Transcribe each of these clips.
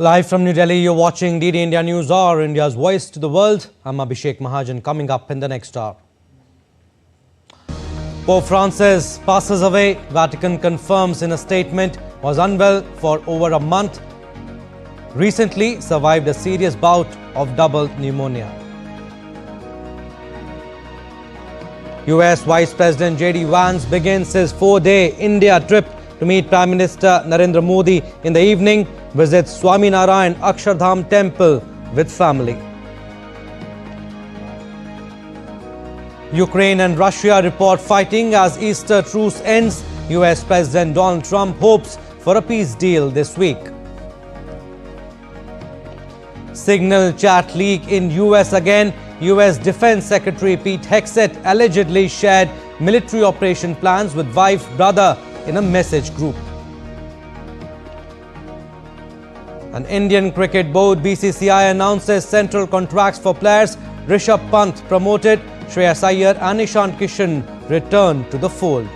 Live from New Delhi, you're watching DD India News Hour, India's voice to the world. I'm Abhishek Mahajan. Coming up in the next hour. Pope Francis passes away. Vatican confirms in a statement was unwell for over a month. Recently survived a serious bout of double pneumonia. US Vice President Vance begins his 4-day India trip to meet Prime Minister Narendra Modi in the evening. Visits Swami Dham temple with family. Ukraine and Russia report fighting as Easter truce ends. US President Donald Trump hopes for a peace deal this week. Signal chat leak in US again. US Defense Secretary Pete Hegseth allegedly shared military operation plans with wife's brother in a message group. An Indian Cricket Board BCCI announces central contracts for players. Rishabh Pant promoted. Shreyas Iyer and Ishan Kishan return to the fold.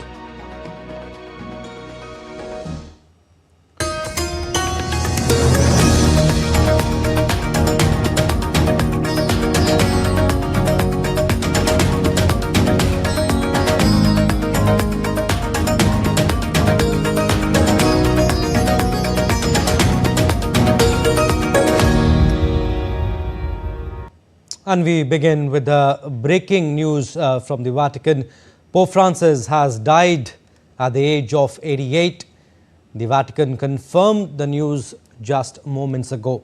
And we begin with the breaking news from the Vatican. Pope Francis has died at the age of 88. The Vatican confirmed the news just moments ago.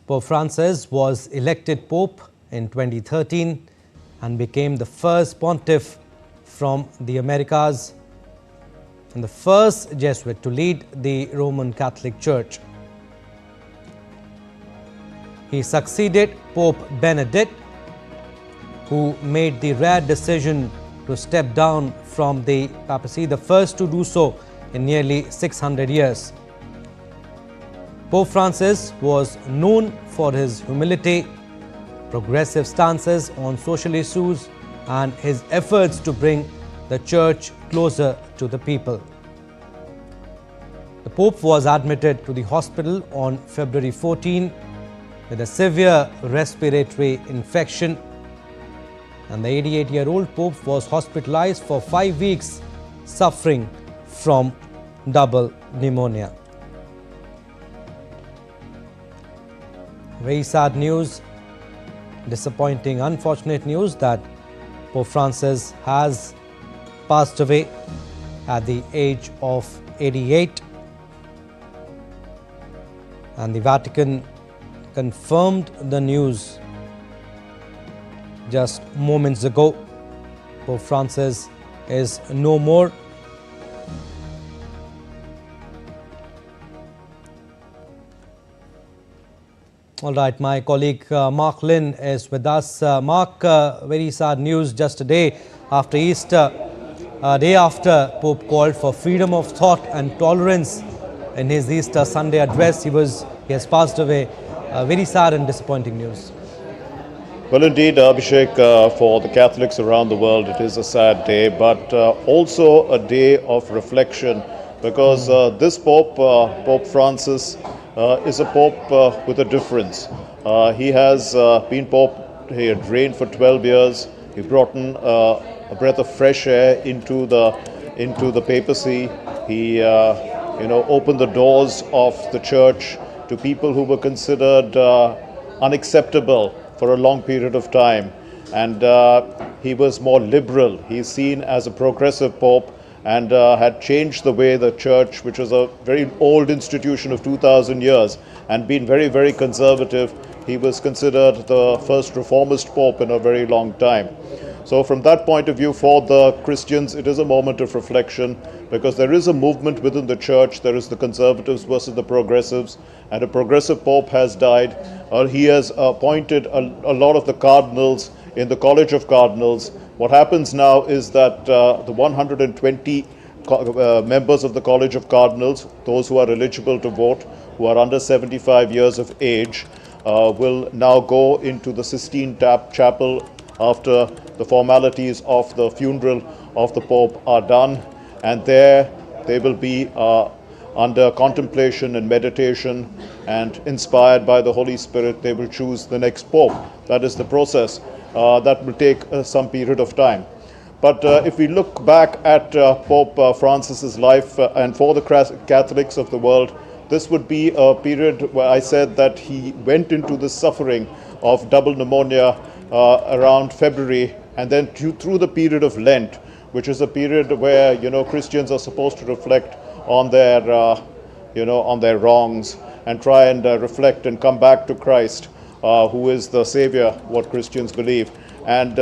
Pope Francis was elected Pope in 2013 and became the first pontiff from the Americas and the first Jesuit to lead the Roman Catholic Church. He succeeded Pope Benedict, who made the rare decision to step down from the papacy, the first to do so in nearly 600 years. Pope Francis was known for his humility, progressive stances on social issues, and his efforts to bring the Church closer to the people. The Pope was admitted to the hospital on February 14 with a severe respiratory infection, and the 88-year-old Pope was hospitalized for 5 weeks suffering from double pneumonia. Very sad news, disappointing, unfortunate news that Pope Francis has passed away at the age of 88, and the Vatican confirmed the news just moments ago. Pope Francis is no more. All right, my colleague Mark Lynn is with us. Mark, very sad news just a day after Easter, a day after Pope called for freedom of thought and tolerance in his Easter Sunday address. He has passed away. Very sad and disappointing news. Well, indeed, Abhishek, for the Catholics around the world, it is a sad day, but also a day of reflection, because this Pope, Pope Francis, is a Pope with a difference. He has been Pope. He had reigned for 12 years. He brought in a breath of fresh air into the papacy. He, opened the doors of the Church to people who were considered unacceptable for a long period of time. And he was more liberal. He's seen as a progressive Pope and had changed the way the Church, which was a very old institution of 2,000 years, and been very, very conservative. He was considered the first reformist Pope in a very long time. So from that point of view, for the Christians, it is a moment of reflection, because there is a movement within the Church. There is the conservatives versus the progressives, and a progressive Pope has died. He has appointed a lot of the cardinals in the College of Cardinals. What happens now is that the 120 members of the College of Cardinals, those who are eligible to vote, who are under 75 years of age, will now go into the Sistine Chapel after the formalities of the funeral of the Pope are done, and there they will be under contemplation and meditation, and inspired by the Holy Spirit, they will choose the next Pope. That is the process. That will take some period of time. But if we look back at Pope Francis's life, and for the Catholics of the world, this would be a period where I said that he went into the suffering of double pneumonia around February, and then through the period of Lent, which is a period where, you know, Christians are supposed to reflect on their, on their wrongs and try and reflect and come back to Christ, who is the Savior, what Christians believe. And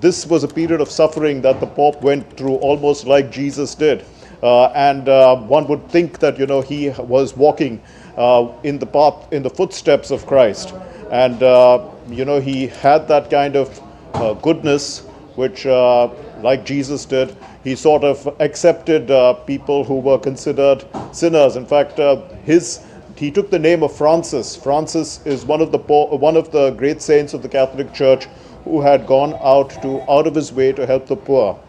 this was a period of suffering that the Pope went through almost like Jesus did. And one would think that, you know, he was walking in the path, in the footsteps of Christ. And, you know, he had that kind of goodness, which, like Jesus did, he sort of accepted people who were considered sinners. In fact, he took the name of Francis. Francis is one of the great saints of the Catholic Church who had gone out of his way to help the poor,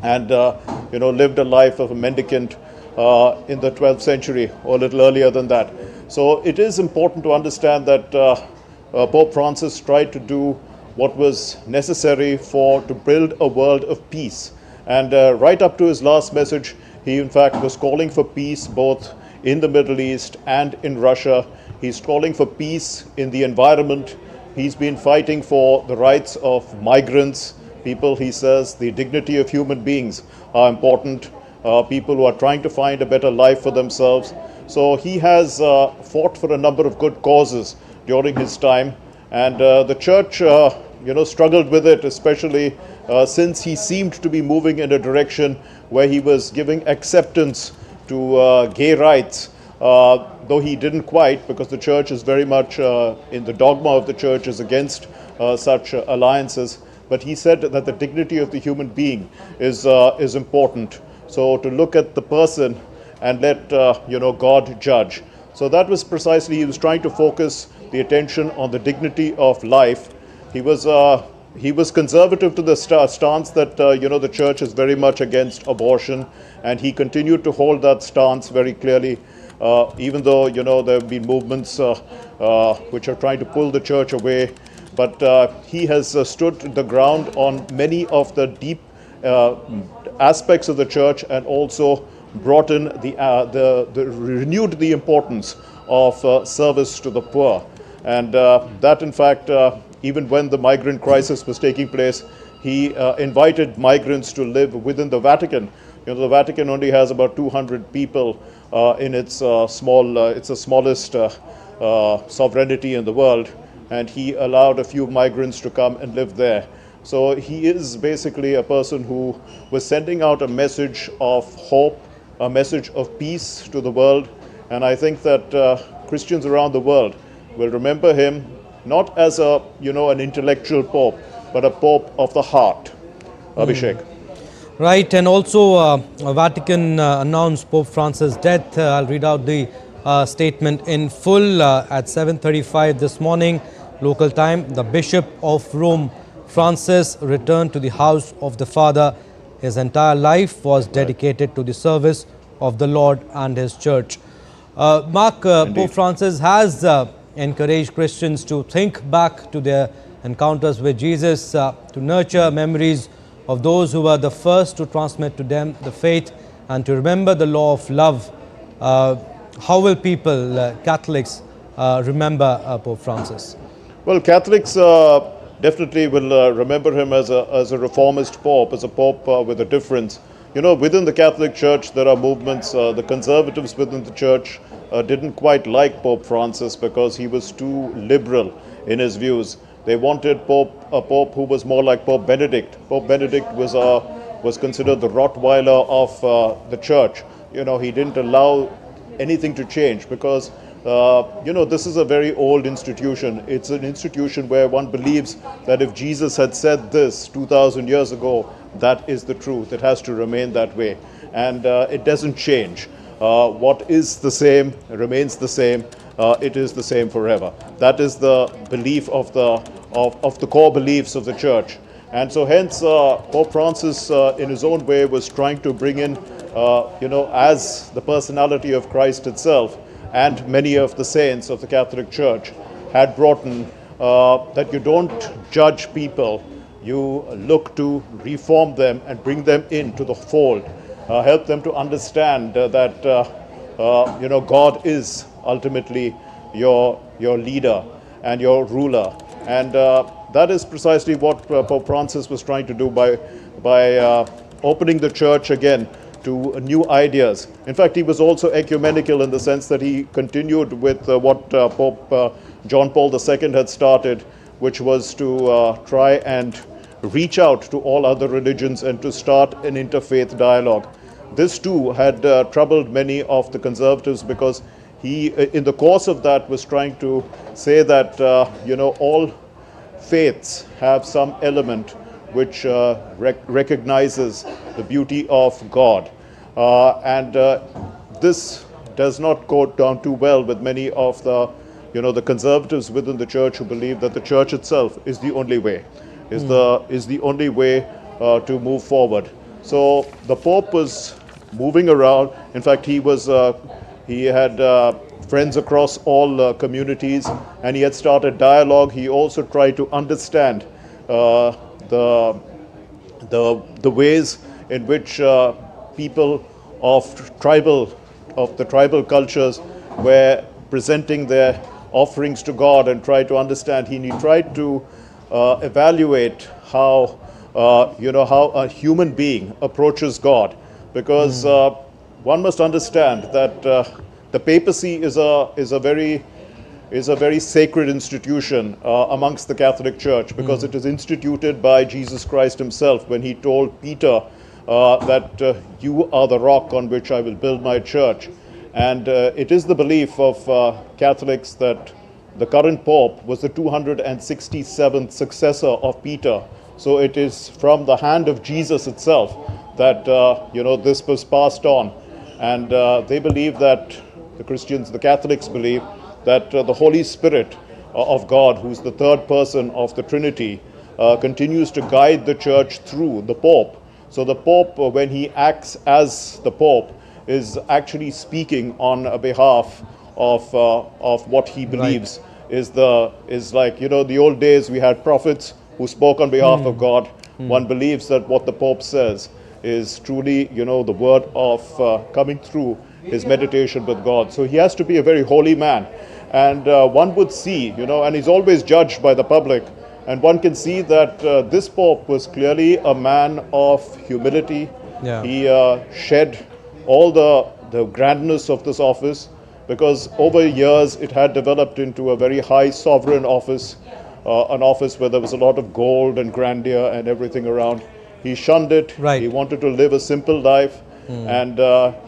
and lived a life of a mendicant in the 12th century, or a little earlier than that. So it is important to understand that Pope Francis tried to do what was necessary to build a world of peace. And right up to his last message, he in fact was calling for peace both in the Middle East and in Russia. He's calling for peace in the environment. He's been fighting for the rights of migrants. People, he says, the dignity of human beings are important. People who are trying to find a better life for themselves. So he has fought for a number of good causes during his time. And the church, struggled with it, especially since he seemed to be moving in a direction where he was giving acceptance to gay rights, though he didn't quite, because the church is very much, in the dogma of the church, is against such alliances. But he said that the dignity of the human being is important. So to look at the person and let God judge. So that was precisely, he was trying to focus the attention on the dignity of life. He was conservative to the stance that the church is very much against abortion, and he continued to hold that stance very clearly, even though there have been movements which are trying to pull the church away. But he has stood the ground on many of the deep aspects of the church, and also brought in renewed the importance of service to the poor. And that, in fact, even when the migrant crisis was taking place, he invited migrants to live within the Vatican. The Vatican only has about 200 people in its it's the smallest sovereignty in the world, and he allowed a few migrants to come and live there. So he is basically a person who was sending out a message of hope, a message of peace to the world. And I think that Christians around the world will remember him not as an intellectual pope, but a pope of the heart. Abhishek. Right, and also Vatican announced Pope Francis' death. I'll read out the statement in full. At 7:35 this morning, local time, the Bishop of Rome, Francis, returned to the house of the Father. His entire life was dedicated to the service of the Lord and His Church. Mark, Pope Francis has encouraged Christians to think back to their encounters with Jesus, to nurture memories of those who were the first to transmit to them the faith, and to remember the law of love. How will people, Catholics, remember Pope Francis? Well, Catholics definitely will remember him as a reformist pope, as a pope with a difference. Within the Catholic Church, there are movements. The conservatives within the church didn't quite like Pope Francis because he was too liberal in his views. They wanted a pope who was more like Pope Benedict. Pope Benedict was considered the Rottweiler of the church. He didn't allow anything to change because this is a very old institution. It's an institution where one believes that if Jesus had said this 2,000 years ago, that is the truth. It has to remain that way. And it doesn't change. What is the same remains the same. It is the same forever. That is the belief of the core beliefs of the church. And so hence Pope Francis, in his own way, was trying to bring in as the personality of Christ itself and many of the saints of the Catholic Church had brought in, that you don't judge people, you look to reform them and bring them into the fold, help them to understand that God is ultimately your leader and your ruler, and that is precisely what Pope Francis was trying to do by opening the church again to new ideas. In fact, he was also ecumenical in the sense that he continued with what Pope John Paul II had started, which was to try and reach out to all other religions and to start an interfaith dialogue. This too had troubled many of the conservatives, because he, in the course of that, was trying to say that all faiths have some element which recognizes the beauty of God, and this does not go down too well with many of the conservatives within the church, who believe that the church itself is the only way, is the only way to move forward. So the Pope was moving around. In fact, he had friends across all communities, and he had started dialogue. He also tried to understand the ways in which people of the tribal cultures were presenting their offerings to God, and tried to understand. He tried to evaluate how a human being approaches God, because one must understand that the papacy is a very sacred institution amongst the Catholic Church, because it is instituted by Jesus Christ himself when he told Peter that you are the rock on which I will build my church. And it is the belief of Catholics that the current Pope was the 267th successor of Peter. So it is from the hand of Jesus itself that this was passed on. And they believe that the Catholics believe that the Holy Spirit of God, who's the third person of the Trinity, continues to guide the church through the Pope. So the Pope, when he acts as the Pope, is actually speaking on behalf of what he believes. Right. Is like, the old days we had prophets who spoke on behalf of God. One believes that what the Pope says is truly, the word of coming through his meditation with God. So he has to be a very holy man. And one would see, and he's always judged by the public, and one can see that this Pope was clearly a man of humility. Yeah. He shed all the grandness of this office, because over years it had developed into a very high sovereign office, an office where there was a lot of gold and grandeur and everything around. He shunned it. Right. He wanted to live a simple life, and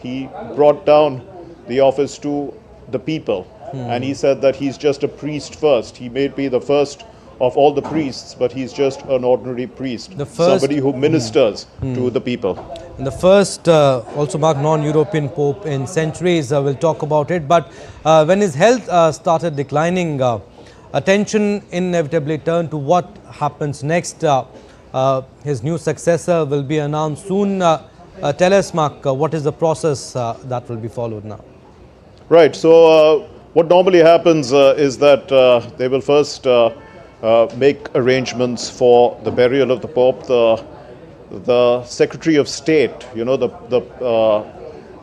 he brought down the office to the people. And he said that he's just a priest first. He may be the first of all the priests, but he's just an ordinary priest, somebody who ministers to the people. And the first also marked non-European Pope in centuries. We'll talk about it. But when his health started declining, attention inevitably turned to what happens next. His new successor will be announced soon. Tell us, Mark, what is the process that will be followed now? Right. So what normally happens is that they will first make arrangements for the burial of the Pope. The Secretary of State, the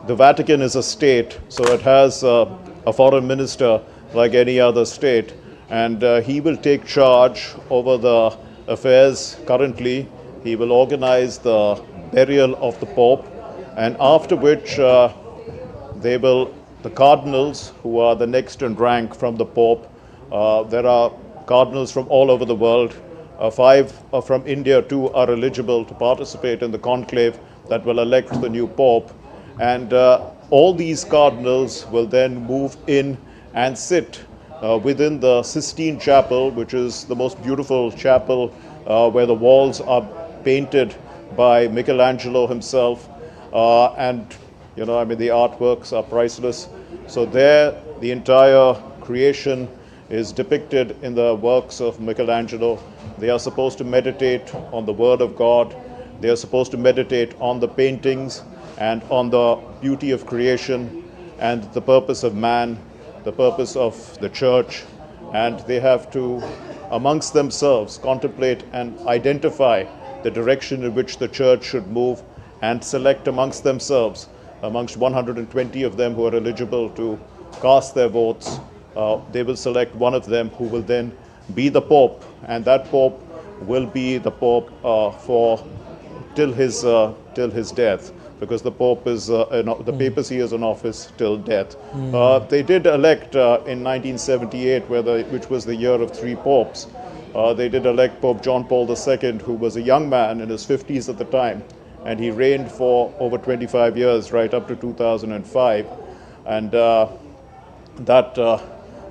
Vatican is a state, so it has a foreign minister like any other state, and he will take charge over the affairs currently. He will organize the burial of the Pope, and after which the cardinals, who are the next in rank from the Pope, there are cardinals from all over the world. 5 from India, 2 are eligible to participate in the conclave that will elect the new Pope. And all these cardinals will then move in and sit within the Sistine Chapel, which is the most beautiful chapel where the walls are painted by Michelangelo himself. And the artworks are priceless. So there, the entire creation is depicted in the works of Michelangelo. They are supposed to meditate on the Word of God. They are supposed to meditate on the paintings, and on the beauty of creation and the purpose of man, the purpose of the church, and they have to, amongst themselves, contemplate and identify the direction in which the church should move and select amongst themselves, amongst 120 of them who are eligible to cast their votes. They will select one of them who will then be the Pope, and that Pope will be the Pope for till his death, because the Pope is the papacy is in office till death. They did elect in 1978, which was the year of 3 popes. They did elect Pope John Paul II, who was a young man in his 50s at the time, and he reigned for over 25 years, right up to 2005, and that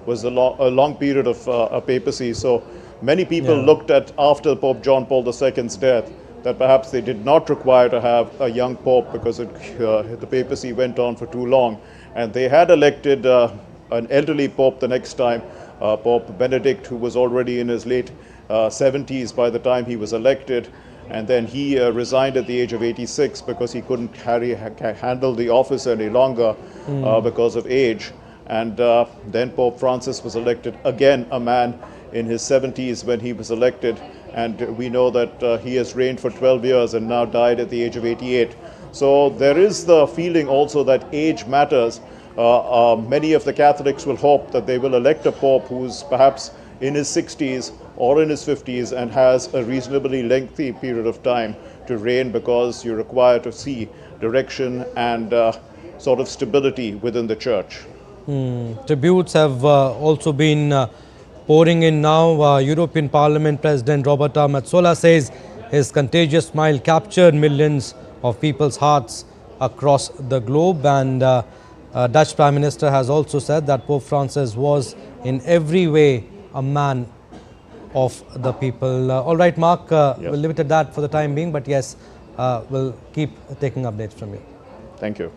was a long period of a papacy. So many people looked at, after Pope John Paul II's death, that perhaps they did not require to have a young pope, because the papacy went on for too long. And they had elected an elderly pope the next time, Pope Benedict, who was already in his late 70s by the time he was elected. And then he resigned at the age of 86 because he couldn't handle the office any longer because of age. And then Pope Francis was elected, again a man in his 70s when he was elected. And we know that he has reigned for 12 years and now died at the age of 88. So there is the feeling also that age matters. Many of the Catholics will hope that they will elect a pope who's perhaps in his 60s or in his 50s and has a reasonably lengthy period of time to reign, because you require to see direction and sort of stability within the church. Tributes have also been pouring in now. European Parliament President Roberta Metsola says his contagious smile captured millions of people's hearts across the globe, and Dutch Prime Minister has also said that Pope Francis was in every way a man of the people. All right, Mark, we'll leave it at that for the time being, but yes, we'll keep taking updates from you. Thank you.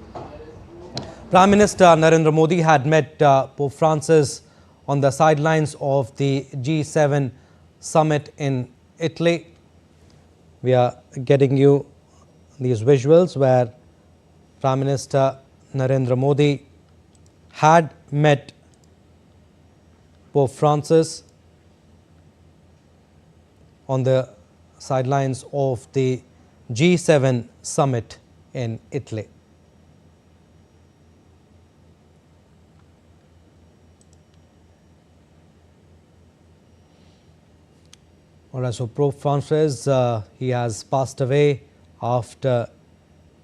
Prime Minister Narendra Modi had met Pope Francis on the sidelines of the G7 summit in Italy. We are getting you these visuals where Prime Minister Narendra Modi had met Pope Francis on the sidelines of the G7 summit in Italy. All right, so Pope Francis, he has passed away after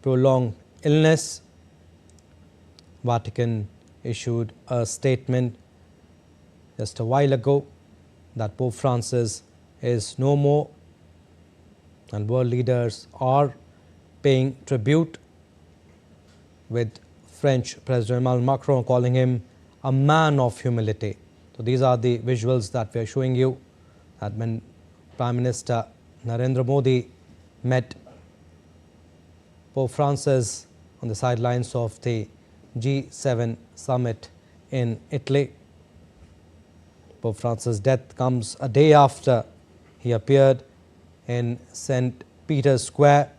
prolonged illness. Vatican issued a statement just a while ago that Pope Francis is no more, and world leaders are paying tribute, with French President Emmanuel Macron calling him a man of humility. So these are the visuals that we are showing you, that when Prime Minister Narendra Modi met Pope Francis on the sidelines of the G7 summit in Italy. Pope Francis' death comes a day after he appeared in St. Peter's Square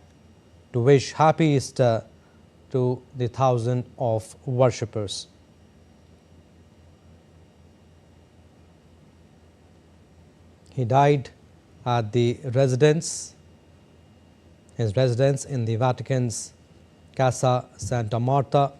to wish Happy Easter to the thousands of worshippers. He died at his residence in the Vatican's Casa Santa Marta.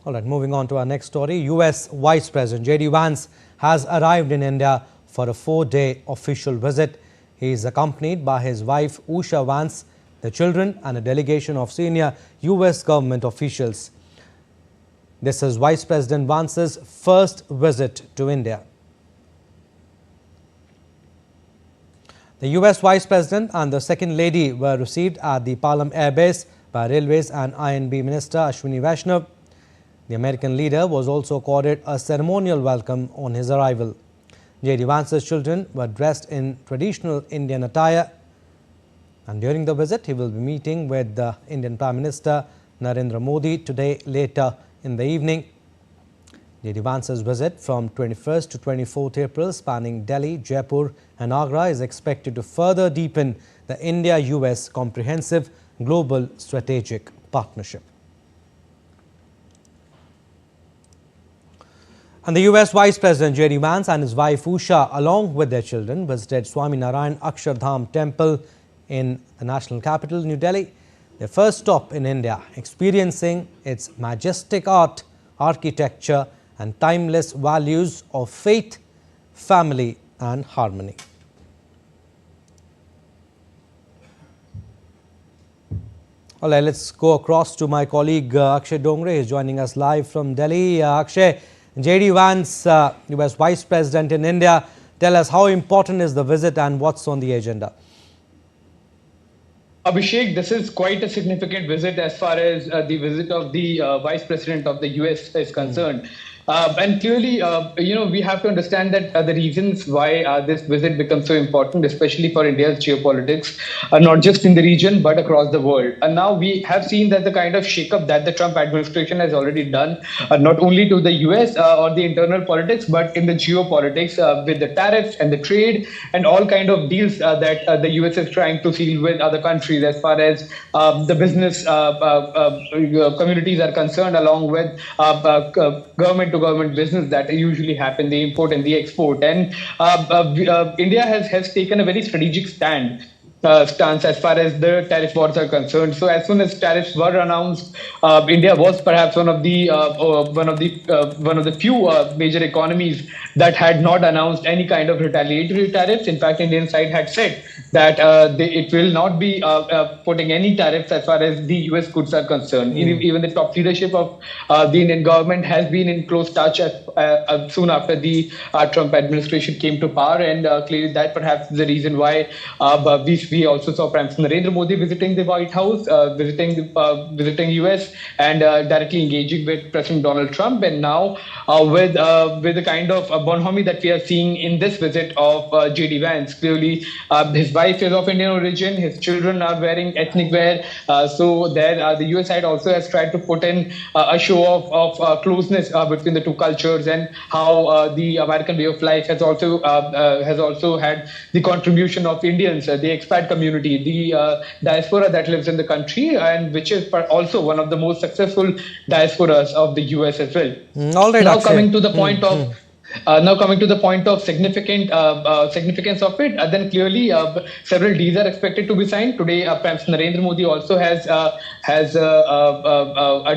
All right, moving on to our next story. US Vice President J.D. Vance has arrived in India for a 4-day official visit. He is accompanied by his wife Usha Vance, the children, and a delegation of senior US government officials. This is Vice President Vance's first visit to India. The US Vice President and the Second Lady were received at the Palam Air Base by Railways and INB Minister Ashwini Vaishnav. The American leader was also accorded a ceremonial welcome on his arrival. J.D. Vance's children were dressed in traditional Indian attire, and during the visit he will be meeting with the Indian Prime Minister Narendra Modi today later in the evening. JD Vance's visit from 21st to 24th April, spanning Delhi, Jaipur and Agra, is expected to further deepen the India-US comprehensive global strategic partnership. And the US Vice President J.D. Vance and his wife Usha, along with their children, visited Swami Dham temple in the national capital, New Delhi. Their first stop in India, experiencing its majestic art, architecture and timeless values of faith, family and harmony. All right, let's go across to my colleague Akshay Dongre. He's joining us live from Delhi. Akshay, J.D. Vance, US Vice President in India, tell us how important is the visit and what's on the agenda? Abhishek, this is quite a significant visit as far as the visit of the Vice President of the US is concerned. And clearly, we have to understand that the reasons why this visit becomes so important, especially for India's geopolitics, are not just in the region, but across the world. And now we have seen that the kind of shakeup that the Trump administration has already done, not only to the US or the internal politics, but in the geopolitics with the tariffs and the trade and all kind of deals that the US is trying to seal with other countries as far as the business communities are concerned, along with government-to-government business that usually happen, the import and the export. And India has taken a very strategic stance as far as the tariff wars are concerned. So as soon as tariffs were announced, India was perhaps one of the few major economies that had not announced any kind of retaliatory tariffs. In fact, Indian side had said that it will not be putting any tariffs as far as the US goods are concerned. Even the top leadership of the Indian government has been in close touch soon after the Trump administration came to power, and clearly that perhaps is the reason why we also saw Prime Minister Narendra Modi visiting the White House, visiting US, and directly engaging with President Donald Trump. And now with the kind of bonhomie that we are seeing in this visit of J.D. Vance, clearly his wife is of Indian origin, his children are wearing ethnic wear. So there, the US side also has tried to put in a show of closeness between the two cultures, and how the American way of life has also had the contribution of Indians, the expat community, the diaspora that lives in the country, and which is also one of the most successful diasporas of the US as well. All right, now coming to the point of significance of it, then clearly several deals are expected to be signed today. Prime Minister Narendra Modi also has a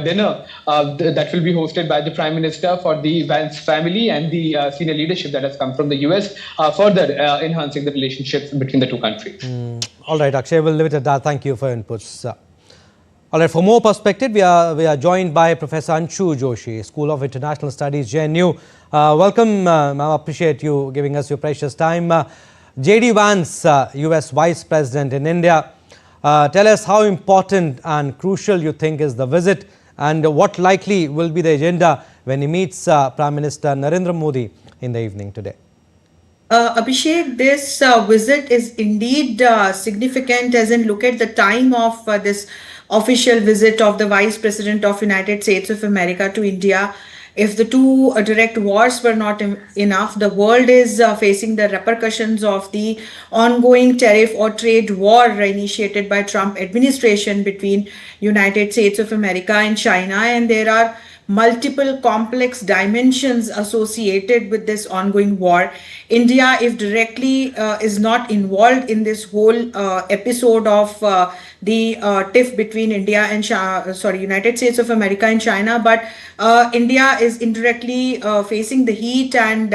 dinner that will be hosted by the Prime Minister for the Vance family and the senior leadership that has come from the US, further enhancing the relationships between the two countries. All right, Akshay, we'll leave it at that. Thank you for your inputs. All right, for more perspective, we are joined by Professor Anshu Jooshi, School of International Studies, JNU. Welcome, I appreciate you giving us your precious time. J.D. Vance, US Vice President in India, tell us how important and crucial you think is the visit, and what likely will be the agenda when he meets Prime Minister Narendra Modi in the evening today. Abhishek, this visit is indeed significant, as in look at the time of this official visit of the Vice President of United States of America to India. If the two direct wars were not enough, the world is facing the repercussions of the ongoing tariff or trade war initiated by Trump administration between United States of America and China, and there are multiple complex dimensions associated with this ongoing war. India, if directly is not involved in this whole episode of the tiff between India and United States of America and China, but India is indirectly facing the heat, and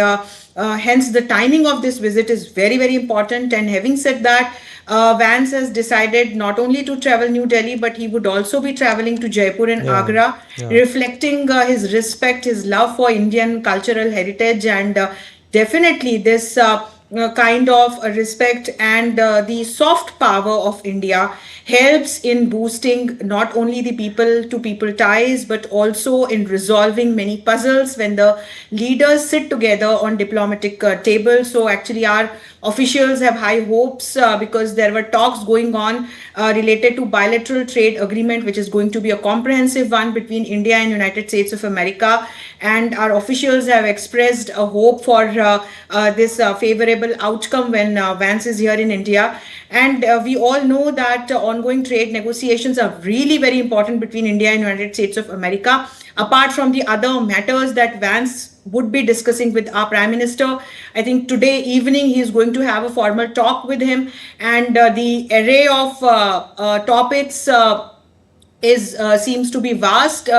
hence the timing of this visit is very, very important. And having said that, Vance has decided not only to travel New Delhi, but he would also be traveling to Jaipur and Agra, reflecting his respect, his love for Indian cultural heritage, and definitely this kind of respect and the soft power of India helps in boosting not only the people to people ties but also in resolving many puzzles when the leaders sit together on diplomatic tables. So actually our officials have high hopes because there were talks going on related to bilateral trade agreement, which is going to be a comprehensive one between India and United States of America, and our officials have expressed a hope for this favorable outcome when Vance is here in India. And we all know that ongoing trade negotiations are really very important between India and United States of America. Apart from the other matters that Vance would be discussing with our Prime Minister, I think today evening he is going to have a formal talk with him, and the array of topics is seems to be vast,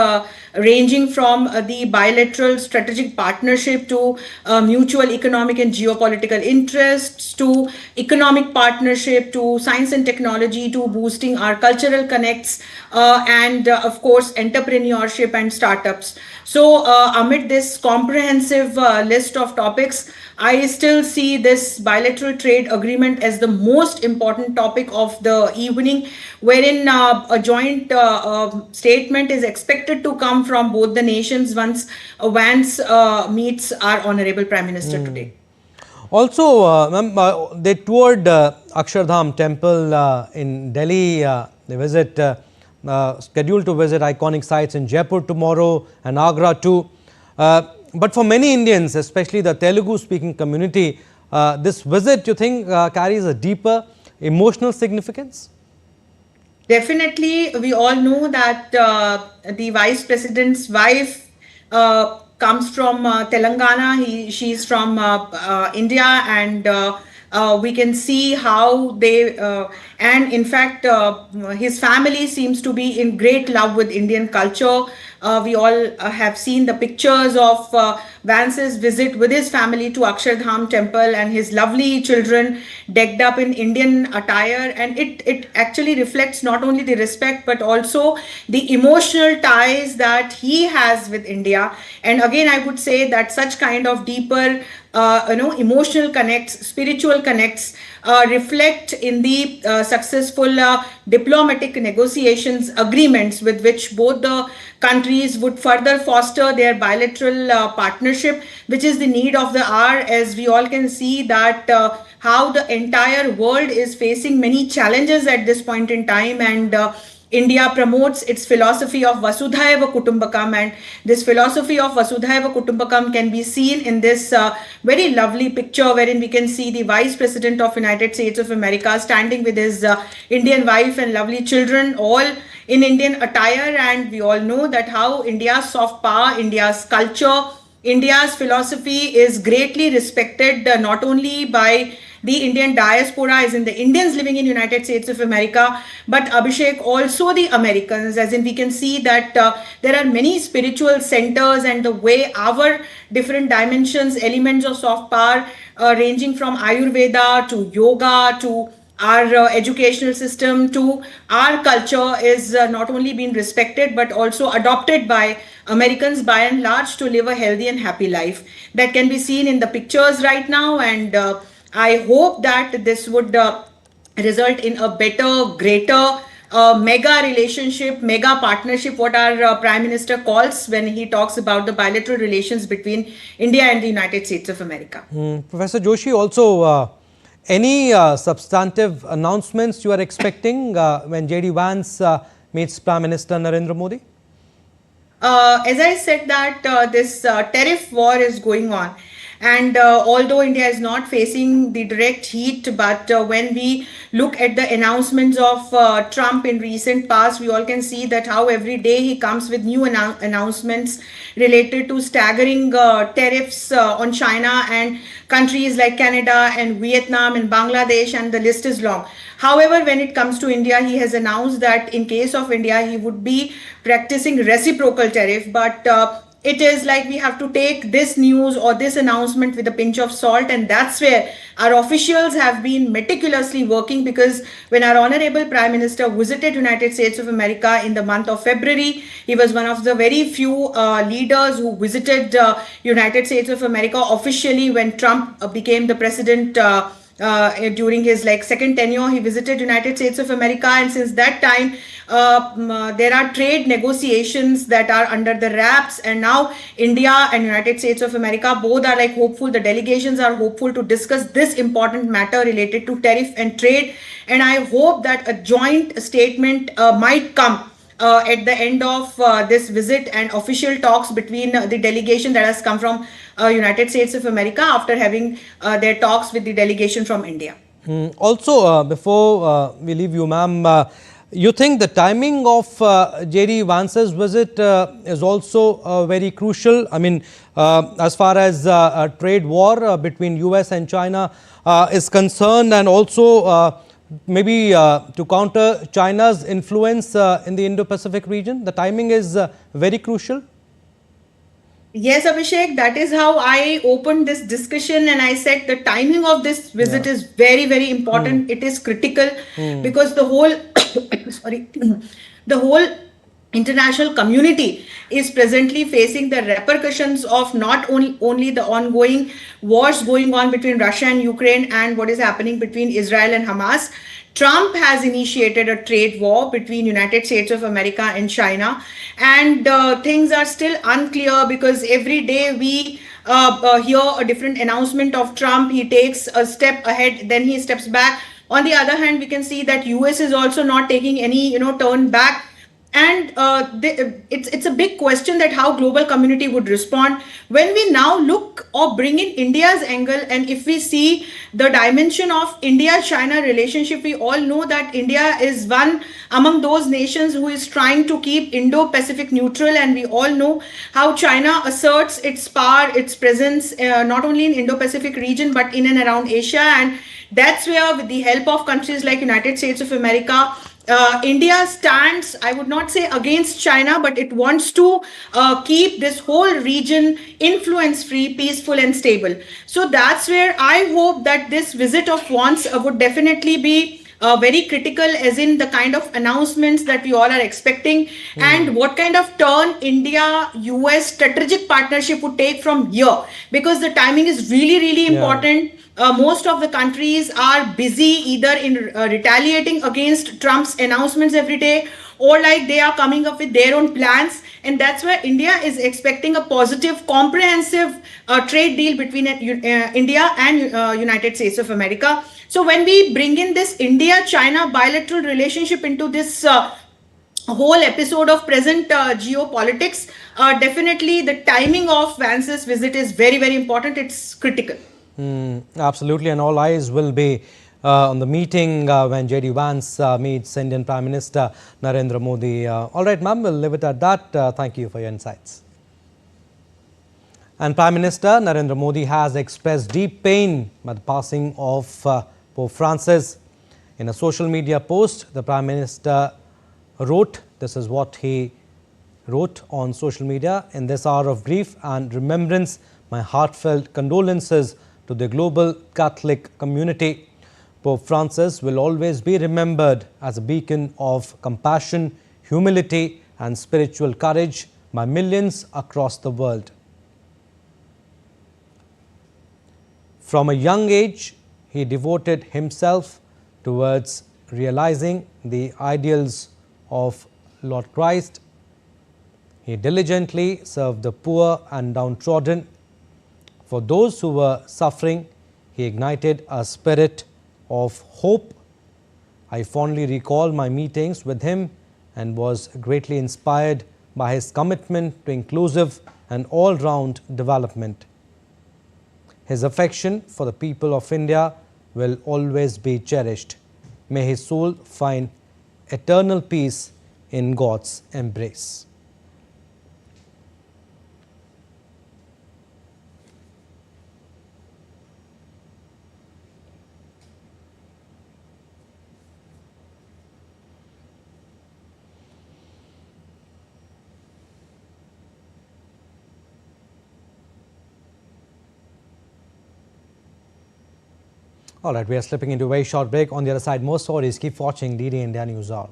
ranging from the bilateral strategic partnership to mutual economic and geopolitical interests to economic partnership to science and technology to boosting our cultural connects and of course entrepreneurship and startups. So amid this comprehensive list of topics, I still see this bilateral trade agreement as the most important topic of the evening, wherein a joint statement is expected to come from both the nations once Vance meets our Honorable Prime Minister today. Also, they toured Akshardham temple in Delhi. They scheduled to visit iconic sites in Jaipur tomorrow and Agra too. But for many Indians, especially the Telugu-speaking community, this visit, you think, carries a deeper emotional significance? Definitely, we all know that the Vice President's wife comes from Telangana. She's from India, and we can see how they, and in fact, his family seems to be in great love with Indian culture. We all have seen the pictures of Vance's visit with his family to Akshardham temple and his lovely children decked up in Indian attire, and it actually reflects not only the respect but also the emotional ties that he has with India. And again, I would say that such kind of deeper emotional connects, spiritual connects reflect in the successful diplomatic negotiations agreements with which both the countries would further foster their bilateral partnership, which is the need of the hour, as we all can see that how the entire world is facing many challenges at this point in time, and India promotes its philosophy of Vasudhaiva Kutumbakam, and this philosophy of Vasudhaiva Kutumbakam can be seen in this very lovely picture wherein we can see the Vice President of United States of America standing with his Indian wife and lovely children, all in Indian attire. And we all know that how India's soft power, India's culture, India's philosophy is greatly respected not only by the Indian diaspora, as in the Indians living in United States of America, but Abhishek, also the Americans, as in we can see that there are many spiritual centers, and the way our different dimensions, elements of soft power ranging from Ayurveda to yoga to our educational system to our culture is not only being respected but also adopted by Americans by and large to live a healthy and happy life. That can be seen in the pictures right now, and I hope that this would result in a better, greater mega relationship, mega partnership, what our Prime Minister calls when he talks about the bilateral relations between India and the United States of America. Professor Jooshi, also any substantive announcements you are expecting when J.D. Vance meets Prime Minister Narendra Modi? As I said that this tariff war is going on, and although India is not facing the direct heat, but when we look at the announcements of Trump in recent past, we all can see that how every day he comes with new announcements related to staggering tariffs on China and countries like Canada and Vietnam and Bangladesh, and the list is long. However, when it comes to India, he has announced that in case of India, he would be practicing reciprocal tariff, but it is like we have to take this news or this announcement with a pinch of salt, and that's where our officials have been meticulously working, because when our honorable Prime Minister visited United States of America in the month of February, he was one of the very few leaders who visited United States of America officially when Trump became the president. During his second tenure, he visited United States of America, and since that time there are trade negotiations that are under the wraps, and now India and United States of America both are hopeful, the delegations are hopeful to discuss this important matter related to tariff and trade, and I hope that a joint statement might come at the end of this visit and official talks between the delegation that has come from United States of America after having their talks with the delegation from India. Also, before we leave you, ma'am, you think the timing of J.D. Vance's visit is also very crucial? I mean, as far as a trade war between US and China is concerned, and also maybe to counter China's influence in the Indo-Pacific region, the timing is very crucial? Yes, Abhishek, that is how I opened this discussion, and I said the timing of this visit is very, very important. It is critical because the whole, sorry, the whole international community is presently facing the repercussions of not only the ongoing wars going on between Russia and Ukraine and what is happening between Israel and Hamas. Trump has initiated a trade war between United States of America and China, and things are still unclear because every day we hear a different announcement of Trump. He takes a step ahead, then he steps back. On the other hand, we can see that US is also not taking any turn back. And it's a big question that how global community would respond when we now look or bring in India's angle. And if we see the dimension of India-China relationship, we all know that India is one among those nations who is trying to keep Indo-Pacific neutral. And we all know how China asserts its power, its presence, not only in Indo-Pacific region, but in and around Asia. And that's where, with the help of countries like United States of America, India stands, I would not say against China, but it wants to keep this whole region influence-free, peaceful and stable. So that's where I hope that this visit of Vance would definitely be very critical, as in the kind of announcements that we all are expecting and what kind of turn India-US strategic partnership would take from here, because the timing is really, really important. Most of the countries are busy either in retaliating against Trump's announcements every day, or they are coming up with their own plans. And that's why India is expecting a positive, comprehensive trade deal between India and United States of America. So when we bring in this India-China bilateral relationship into this whole episode of present geopolitics, definitely the timing of Vance's visit is very, very important. It's critical. Absolutely, and all eyes will be on the meeting when J.D. Vance meets Indian Prime Minister Narendra Modi. All right, ma'am, we'll leave it at that. Thank you for your insights. And Prime Minister Narendra Modi has expressed deep pain by the passing of Pope Francis. In a social media post, the Prime Minister wrote, this is what he wrote on social media: "In this hour of grief and remembrance, my heartfelt condolences to the global Catholic community. Pope Francis will always be remembered as a beacon of compassion, humility and spiritual courage by millions across the world. From a young age, he devoted himself towards realizing the ideals of Lord Christ. He diligently served the poor and downtrodden. For those who were suffering, he ignited a spirit of hope. I fondly recall my meetings with him and was greatly inspired by his commitment to inclusive and all-round development. His affection for the people of India will always be cherished. May his soul find eternal peace in God's embrace." All right, we are slipping into a very short break. On the other side, more stories. Keep watching DD India News Hour.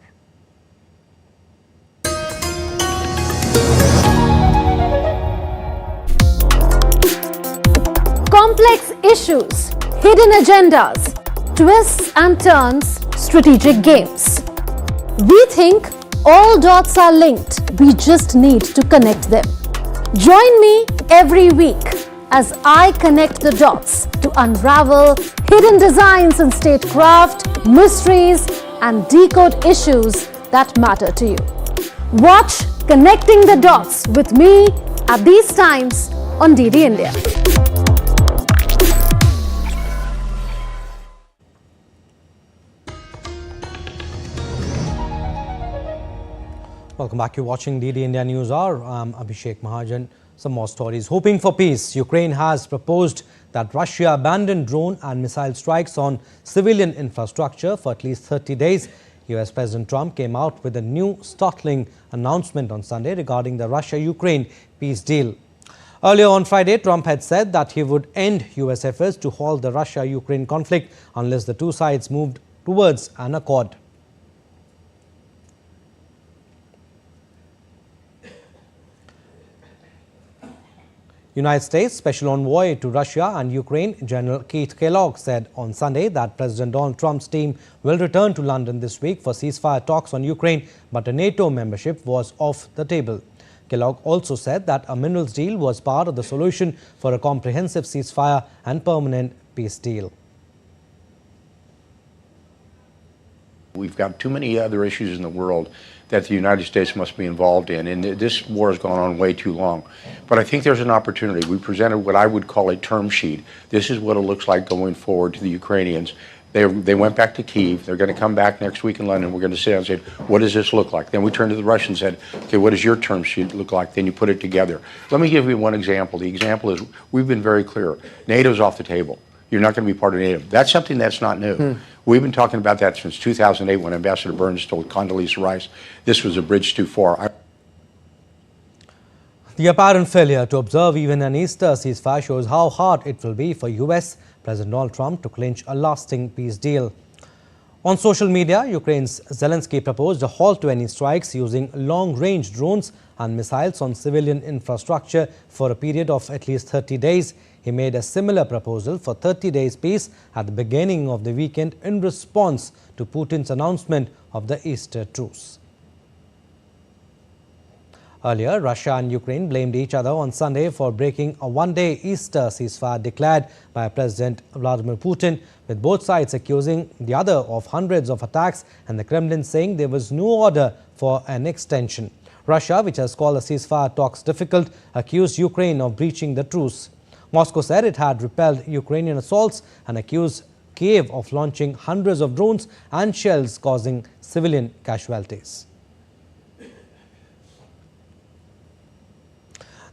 Complex issues, hidden agendas, twists and turns, strategic games. We think all dots are linked. We just need to connect them. Join me every week as I connect the dots to unravel hidden designs in statecraft, mysteries, and decode issues that matter to you. Watch Connecting the Dots with me at these times on DD India. Welcome back. You're watching DD India News Hour. I'm Abhishek Mahajan. Some more stories. Hoping for peace, Ukraine has proposed that Russia abandon drone and missile strikes on civilian infrastructure for at least 30 days. US President Trump came out with a new startling announcement on Sunday regarding the Russia-Ukraine peace deal. Earlier on Friday, Trump had said that he would end US efforts to halt the Russia-Ukraine conflict unless the two sides moved towards an accord. United States Special Envoy to Russia and Ukraine, General Keith Kellogg, said on Sunday that President Donald Trump's team will return to London this week for ceasefire talks on Ukraine, but a NATO membership was off the table. Kellogg also said that a minerals deal was part of the solution for a comprehensive ceasefire and permanent peace deal. We've got too many other issues in the world that the United States must be involved in, and this war has gone on way too long. But I think there's an opportunity. We presented what I would call a term sheet. This is what it looks like going forward to the Ukrainians. They went back to Kyiv. They're going to come back next week in London. We're going to sit down and say, what does this look like? Then we turned to the Russians and said, okay, what does your term sheet look like? Then you put it together. Let me give you one example. The example is we've been very clear. NATO's off the table. You're not going to be part of NATO. That's something that's not new. We've been talking about that since 2008 when Ambassador Burns told Condoleezza Rice this was a bridge too far. The apparent failure to observe even an Easter ceasefire shows how hard it will be for US President Donald Trump to clinch a lasting peace deal. On social media, Ukraine's Zelensky proposed a halt to any strikes using long-range drones and missiles on civilian infrastructure for a period of at least 30 days. He made a similar proposal for 30 days peace at the beginning of the weekend in response to Putin's announcement of the Easter truce. Earlier, Russia and Ukraine blamed each other on Sunday for breaking a one-day Easter ceasefire declared by President Vladimir Putin, with both sides accusing the other of hundreds of attacks and the Kremlin saying there was no order for an extension. Russia, which has called the ceasefire talks difficult, accused Ukraine of breaching the truce. Moscow said it had repelled Ukrainian assaults and accused Kiev of launching hundreds of drones and shells causing civilian casualties.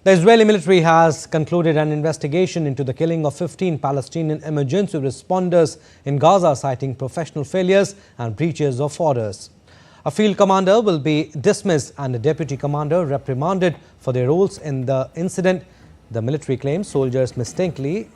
The Israeli military has concluded an investigation into the killing of 15 Palestinian emergency responders in Gaza, citing professional failures and breaches of orders. A field commander will be dismissed and a deputy commander reprimanded for their roles in the incident. The military claims soldiers mistakenly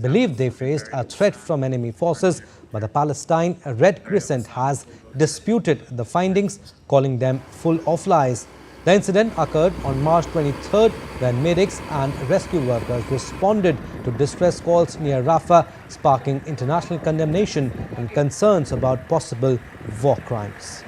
believed they faced a threat from enemy forces, but the Palestine Red Crescent has disputed the findings, calling them full of lies. The incident occurred on March 23rd when medics and rescue workers responded to distress calls near Rafah, sparking international condemnation and concerns about possible war crimes.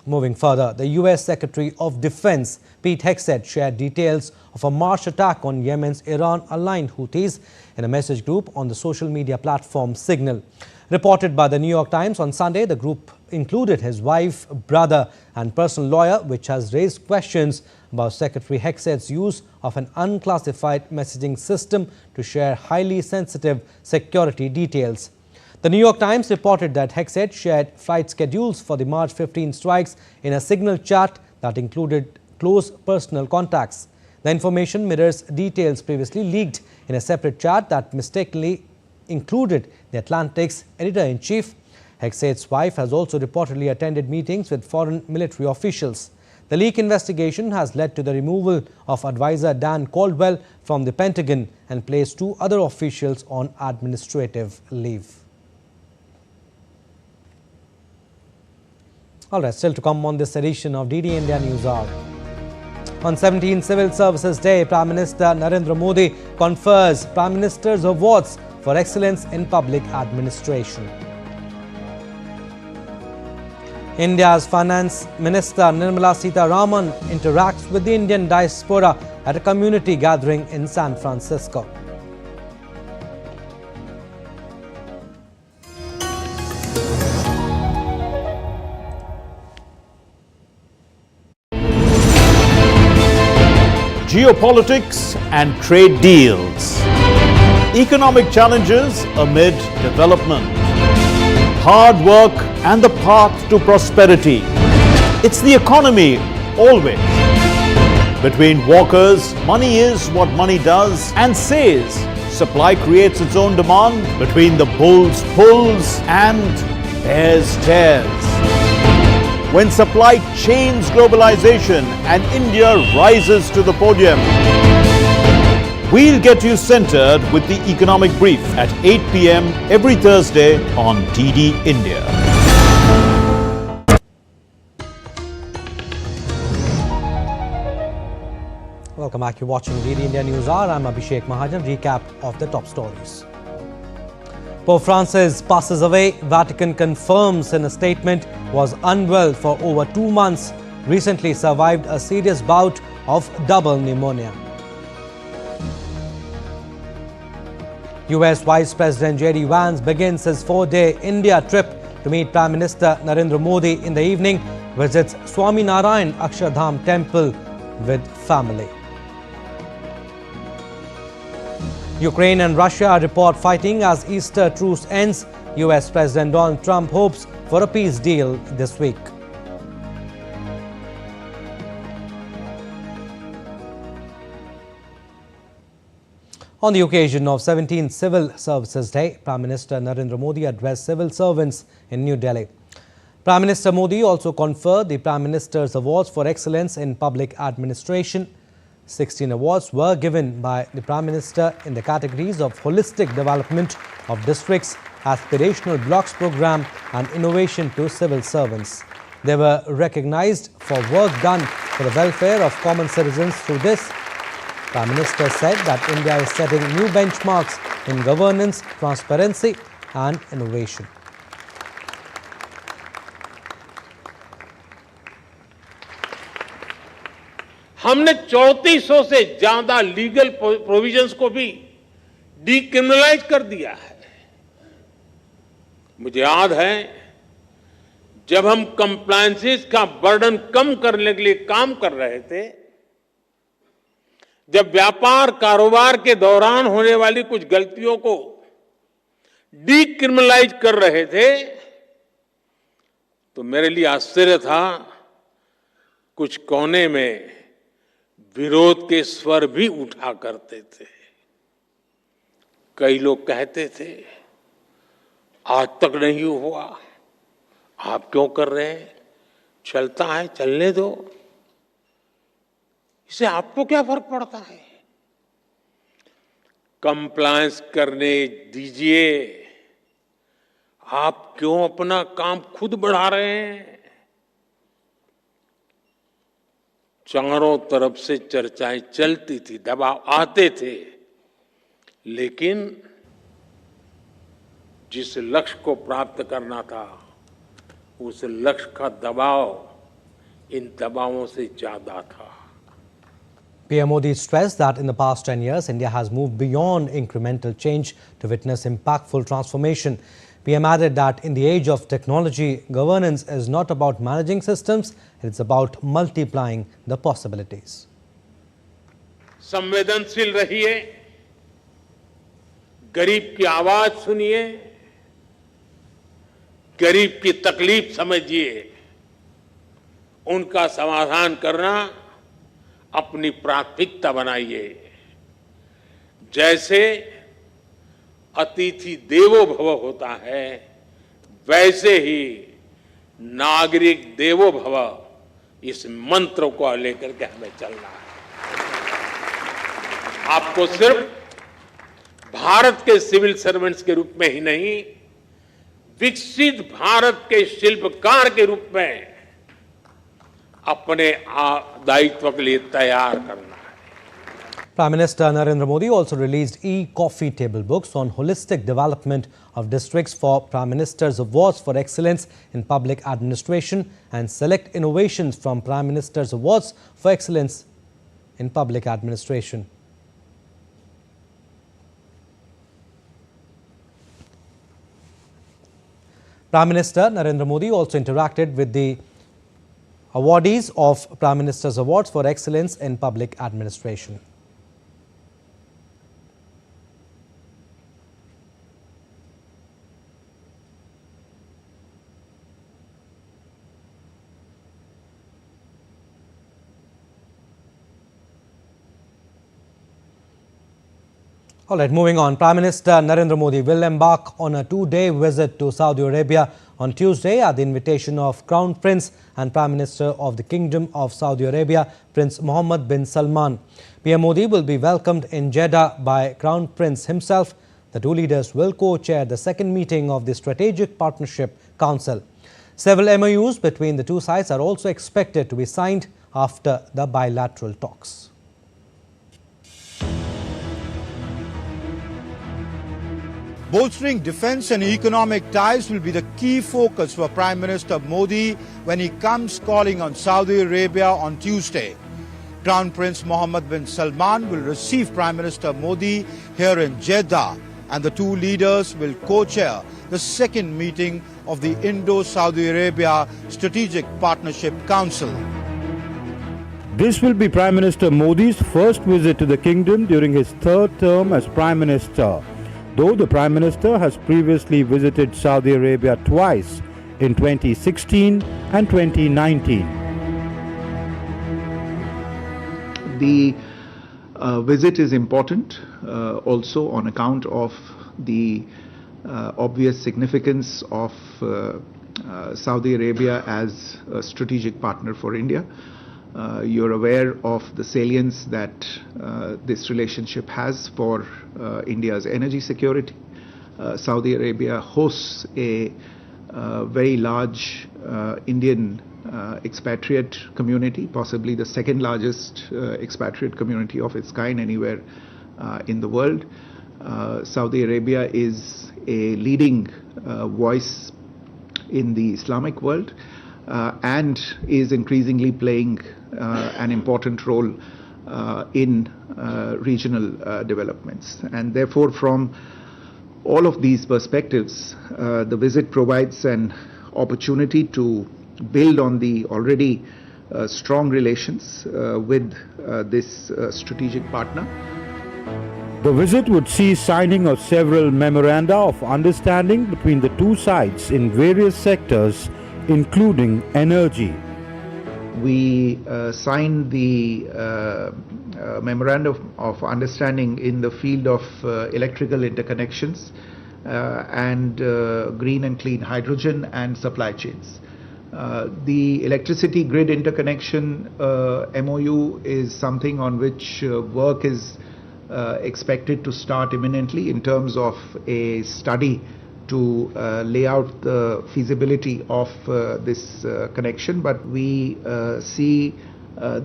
Moving further, the US Secretary of Defense Pete Hegseth shared details of a March attack on Yemen's Iran-aligned Houthis in a message group on the social media platform Signal. Reported by the New York Times on Sunday, the group included his wife, brother and personal lawyer, which has raised questions about Secretary Hegseth's use of an unclassified messaging system to share highly sensitive security details. The New York Times reported that Hegseth shared flight schedules for the March 15 strikes in a Signal chat that included close personal contacts. The information mirrors details previously leaked in a separate chat that mistakenly included the Atlantic's editor-in-chief. Hegseth's wife has also reportedly attended meetings with foreign military officials. The leak investigation has led to the removal of advisor Dan Caldwell from the Pentagon and placed 2 other officials on administrative leave. All right, still to come on this edition of DD India News Hour. On 17th Civil Services Day, Prime Minister Narendra Modi confers Prime Minister's Awards for Excellence in Public Administration. India's Finance Minister Nirmala Sitharaman interacts with the Indian diaspora at a community gathering in San Francisco. Geopolitics and trade deals. Economic challenges amid development. Hard work and the path to prosperity. It's the economy always. Between walkers, money is what money does and says. Supply creates its own demand. Between the bulls pulls and bears tears. When supply chains globalization and India rises to the podium. We'll get you centered with the economic brief at 8 p.m. every Thursday on DD India. Welcome back. You're watching DD India News Hour. I'm Abhishek Mahajan. Recap of the top stories. Pope Francis passes away. Vatican confirms in a statement was unwell for over 2 months. Recently survived a serious bout of double pneumonia. US Vice President Vance begins his 4-day India trip to meet Prime Minister Narendra Modi in the evening. Visits Swami Dham temple with family. Ukraine and Russia report fighting as Easter truce ends. US President Donald Trump hopes for a peace deal this week. On the occasion of 17th Civil Services Day, Prime Minister Narendra Modi addressed civil servants in New Delhi. Prime Minister Modi also conferred the Prime Minister's Awards for Excellence in Public Administration. 16 awards were given by the Prime Minister in the categories of Holistic Development of Districts, Aspirational Blocks Program and Innovation to Civil Servants. They were recognized for work done for the welfare of common citizens through this. Prime Minister said that India is setting new benchmarks in governance, transparency and innovation. हमने 3400 से ज्यादा legal provisions को भी decriminalise कर दिया है। मुझे याद है जब हम कंप्लायंसेस का बर्डन कम करने के लिए काम कर रहे थे, जब व्यापार कारोबार के दौरान होने वाली कुछ गलतियों को डीक्रिमिनलाइज कर रहे थे, तो मेरे लिए आश्चर्य था, कुछ कोने में विरोध के स्वर भी उठा करते थे। कई लोग कहते थे आज तक नहीं हुआ, आप क्यों कर रहे हैं, चलता है चलने दो, इससे आपको क्या फर्क पड़ता है, कंप्लायंस करने दीजिए, आप क्यों अपना काम खुद बढ़ा रहे हैं। चारों तरफ से चर्चाएं चलती थी, दबाव आते थे, लेकिन जिस लक्ष्य को प्राप्त करना था उस लक्ष्य का दबाव इन दबावों से ज्यादा था। PM Modi stressed that in the past 10 years, India has moved beyond incremental change to witness impactful transformation. PM added that in the age of technology, governance is not about managing systems, it's about multiplying the possibilities. संवेदनशील रहिए, गरीब की आवाज सुनिए, गरीब की तकलीफ समझिए, उनका समाधान करना अपनी प्राथमिकता बनाइए। जैसे अतिथि देवो भव होता है, वैसे ही नागरिक देवो भव इस मंत्र को लेकर के हमें चलना है। आपको सिर्फ भारत के सिविल सर्वेंट्स के रूप में ही नहीं, विकसित भारत के शिल्पकार के रूप में अपने दायित्व के लिए तैयार करना है। Prime Minister Narendra Modi also released e-coffee table books on holistic development of districts for Prime Minister's Awards for Excellence in Public Administration and select innovations from Prime Minister's Awards for Excellence in Public Administration. Prime Minister Narendra Modi also interacted with the awardees of Prime Minister's Awards for Excellence in Public Administration. All right, moving on. Prime Minister Narendra Modi will embark on a two-day visit to Saudi Arabia on Tuesday at the invitation of Crown Prince and Prime Minister of the Kingdom of Saudi Arabia, Prince Mohammed bin Salman. PM Modi will be welcomed in Jeddah by Crown Prince himself. The two leaders will co-chair the second meeting of the Strategic Partnership Council. Several MOUs between the two sides are also expected to be signed after the bilateral talks. Bolstering defence and economic ties will be the key focus for Prime Minister Modi when he comes calling on Saudi Arabia on Tuesday. Crown Prince Mohammed bin Salman will receive Prime Minister Modi here in Jeddah, and the two leaders will co-chair the second meeting of the Indo-Saudi Arabia Strategic Partnership Council. This will be Prime Minister Modi's first visit to the kingdom during his third term as Prime Minister, though the Prime Minister has previously visited Saudi Arabia twice in 2016 and 2019. The visit is important also on account of the obvious significance of Saudi Arabia as a strategic partner for India. You're aware of the salience that this relationship has for India's energy security. Saudi Arabia hosts a very large Indian expatriate community, possibly the second largest expatriate community of its kind anywhere in the world. Saudi Arabia is a leading voice in the Islamic world and is increasingly playing an important role in regional developments. And therefore, from all of these perspectives, the visit provides an opportunity to build on the already strong relations with this strategic partner. The visit would see signing of several memoranda of understanding between the two sides in various sectors, including energy. We signed the memorandum of understanding in the field of electrical interconnections and green and clean hydrogen and supply chains. The electricity grid interconnection MOU is something on which work is expected to start imminently in terms of a study to lay out the feasibility of this connection, but we see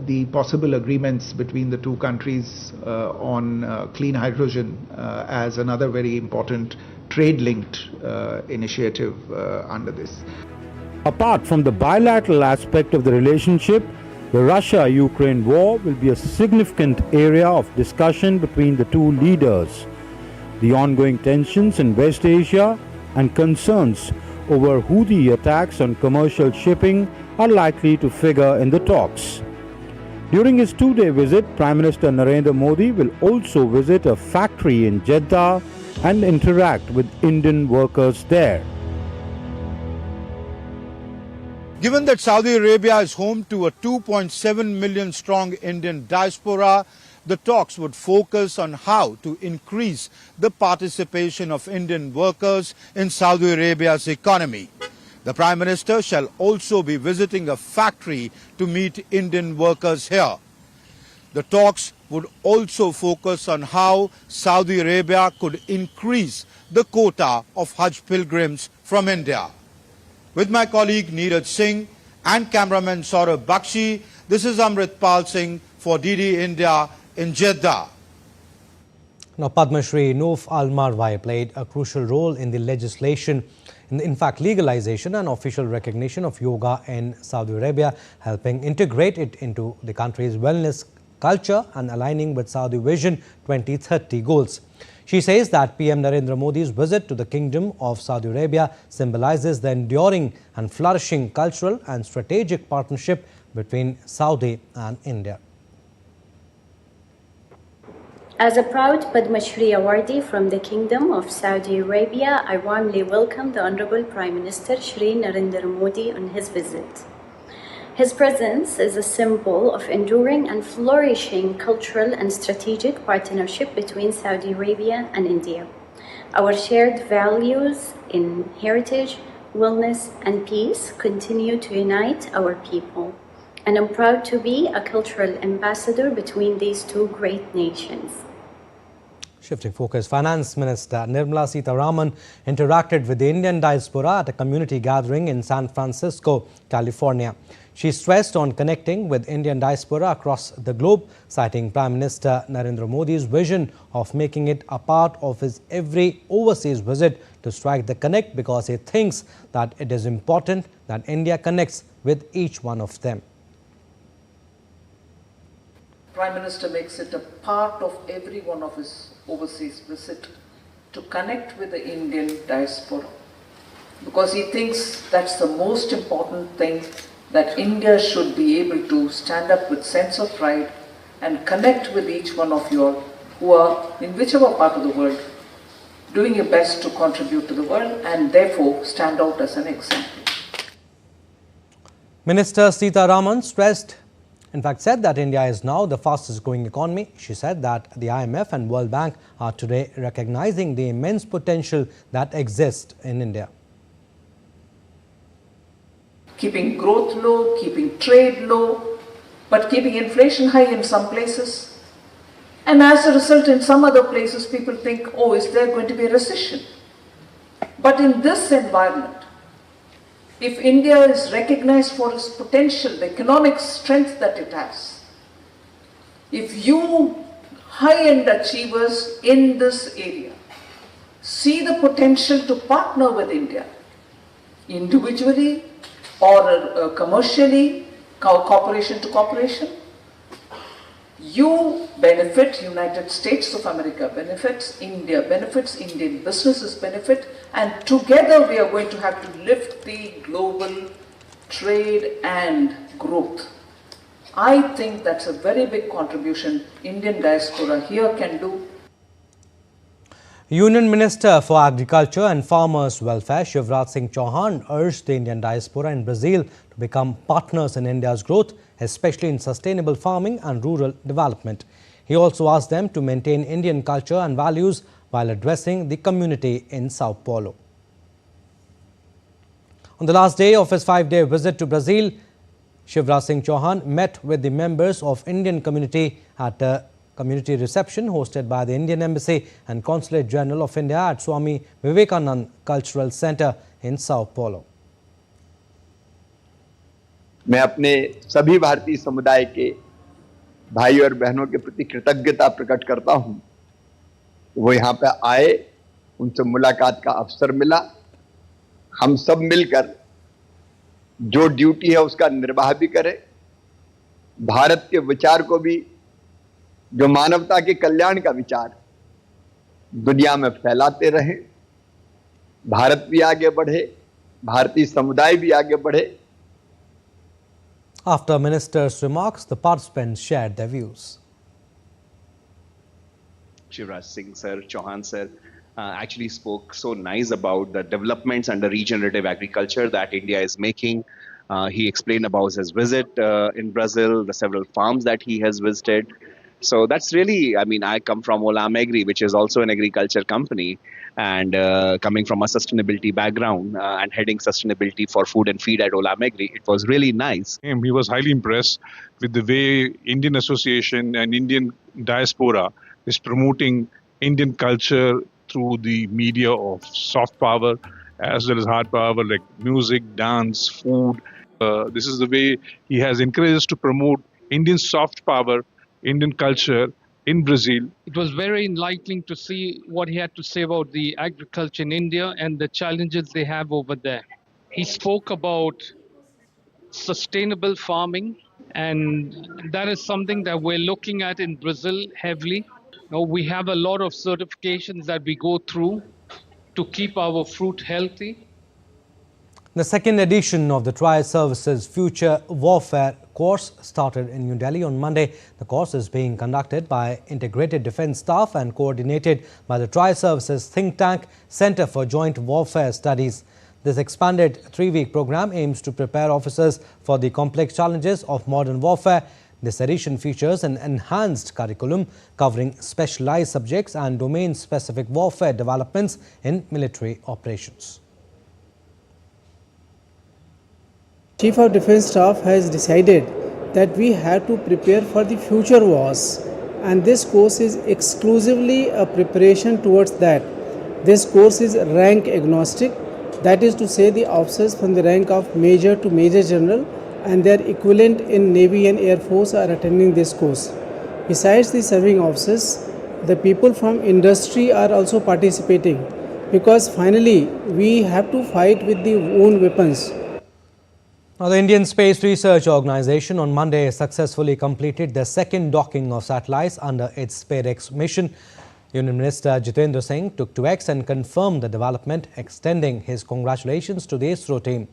the possible agreements between the two countries on clean hydrogen as another very important trade-linked initiative under this. Apart from the bilateral aspect of the relationship, the Russia-Ukraine war will be a significant area of discussion between the two leaders. The ongoing tensions in West Asia and concerns over Houthi attacks on commercial shipping are likely to figure in the talks. During his two-day visit, Prime Minister Narendra Modi will also visit a factory in Jeddah and interact with Indian workers there. Given that Saudi Arabia is home to a 2.7 million strong Indian diaspora, the talks would focus on how to increase the participation of Indian workers in Saudi Arabia's economy. The Prime Minister shall also be visiting a factory to meet Indian workers here. The talks would also focus on how Saudi Arabia could increase the quota of Hajj pilgrims from India. With my colleague Neeraj Singh and cameraman Saurabh Bakshi, this is Amrit Pal Singh for DD India in Jeddah. Now, Padma Shri Noof Al Marvay played a crucial role in the legislation, in fact legalization and official recognition of yoga in Saudi Arabia, helping integrate it into the country's wellness culture and aligning with Saudi Vision 2030 goals. She says that PM Narendra Modi's visit to the Kingdom of Saudi Arabia symbolizes the enduring and flourishing cultural and strategic partnership between Saudi and India. As a proud Padma Shri awardee from the Kingdom of Saudi Arabia, I warmly welcome the Honorable Prime Minister Shri Narendra Modi on his visit. His presence is a symbol of enduring and flourishing cultural and strategic partnership between Saudi Arabia and India. Our shared values in heritage, wellness, and peace continue to unite our people. And I'm proud to be a cultural ambassador between these two great nations. Shifting focus, Finance Minister Nirmala Sitharaman interacted with the Indian diaspora at a community gathering in San Francisco, California. She stressed on connecting with Indian diaspora across the globe, citing Prime Minister Narendra Modi's vision of making it a part of his every overseas visit to strike the connect, because he thinks that it is important that India connects with each one of them. Prime Minister makes it a part of every one of his overseas visit to connect with the Indian diaspora, because he thinks that's the most important thing, that India should be able to stand up with sense of pride and connect with each one of you all who are in whichever part of the world doing your best to contribute to the world and therefore stand out as an example. Minister Sitharaman said that India is now the fastest growing economy. She said that the IMF and World Bank are today recognizing the immense potential that exists in India. Keeping growth low, keeping trade low, but keeping inflation high in some places. And as a result, in some other places, people think, oh, is there going to be a recession? But in this environment, if India is recognized for its potential, the economic strength that it has, if you high-end achievers in this area see the potential to partner with India, individually or commercially, cooperation to cooperation, you benefit, United States of America benefits, India benefits, Indian businesses benefit, and together we are going to have to lift the global trade and growth. I think that's a very big contribution Indian diaspora here can do. Union Minister for Agriculture and Farmers Welfare Shivraj Singh Chauhan urged the Indian diaspora in Brazil to become partners in India's growth, especially in sustainable farming and rural development. He also asked them to maintain Indian culture and values while addressing the community in Sao Paulo. On the last day of his 5-day visit to Brazil, Shivraj Singh Chauhan met with the members of Indian community at a community reception hosted by the Indian Embassy and Consulate General of India at Swami Vivekanand Cultural Center in Sao Paulo. मैं अपने सभी भारतीय समुदाय के भाई और बहनों के प्रति कृतज्ञता प्रकट करता हूं। वो यहाँ पे आए, उनसे मुलाकात का अवसर मिला, हम सब मिलकर जो ड्यूटी है उसका निर्वाह भी करें, भारत के विचार को भी, जो मानवता के कल्याण का विचार दुनिया में फैलाते रहें, भारत भी आगे बढ़े, भारतीय समुदाय भी आगे बढ़े. After Minister's remarks, the participants shared their views. Shivraj Singh sir, Chauhan sir actually spoke so nice about the developments under regenerative agriculture that India is making. He explained about his visit in Brazil, the several farms that he has visited. So that's really, I mean, I come from Olam Agri, which is also an agriculture company, and coming from a sustainability background and heading sustainability for food and feed at Olam Agri, it was really nice. He was highly impressed with the way Indian Association and Indian diaspora is promoting Indian culture through the media of soft power as well as hard power like music, dance, food. This is the way he has encouraged us to promote Indian soft power, Indian culture in Brazil. It was very enlightening to see what he had to say about the agriculture in India and the challenges they have over there. He spoke about sustainable farming, and that is something that we're looking at in Brazil heavily. We have a lot of certifications that we go through to keep our fruit healthy. The second edition of the Trial Services Future Warfare course started in New Delhi on Monday. The course is being conducted by Integrated Defence Staff and coordinated by the Trial Services think tank Centre for Joint Warfare Studies. This expanded three-week program aims to prepare officers for the complex challenges of modern warfare. This edition features an enhanced curriculum covering specialized subjects and domain-specific warfare developments in military operations. Chief of Defence Staff has decided that we have to prepare for the future wars, and this course is exclusively a preparation towards that. This course is rank agnostic, that is to say the officers from the rank of Major to Major General and their equivalent in Navy and Air Force are attending this course. Besides the serving officers, the people from industry are also participating, because finally we have to fight with the own weapons. Now, the Indian Space Research Organisation on Monday successfully completed the second docking of satellites under its SpaceX mission. Union Minister Jitendra Singh took to X and confirmed the development, extending his congratulations to the ISRO team.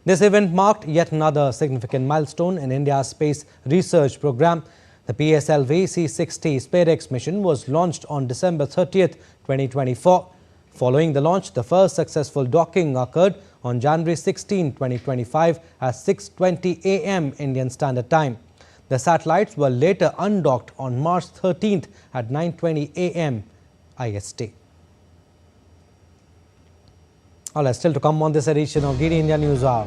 This event marked yet another significant milestone in India's space research program. The PSLV C-60 SpaceX mission was launched on December 30th, 2024. Following the launch, the first successful docking occurred on January 16, 2025 at 6:20 a.m. Indian Standard Time. The satellites were later undocked on March 13th at 9:20 a.m. IST. All right, still to come on this edition of DD India News Hour.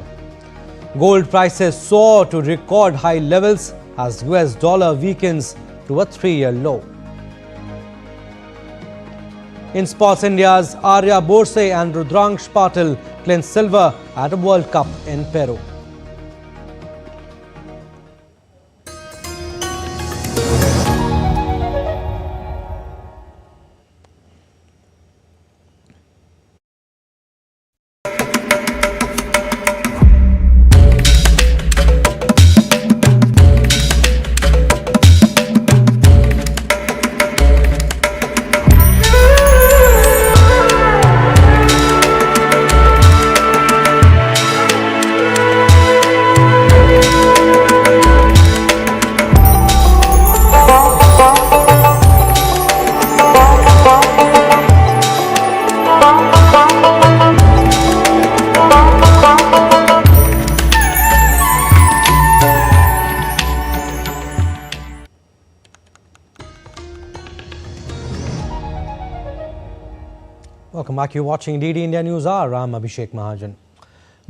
Gold prices soar to record high levels as US dollar weakens to a 3-year low. In sports, India's Arya Borse and Rudraksh Patil clinched silver at a World Cup in Peru. Welcome back. You're watching DD India News Hour. I'm Abhishek Mahajan.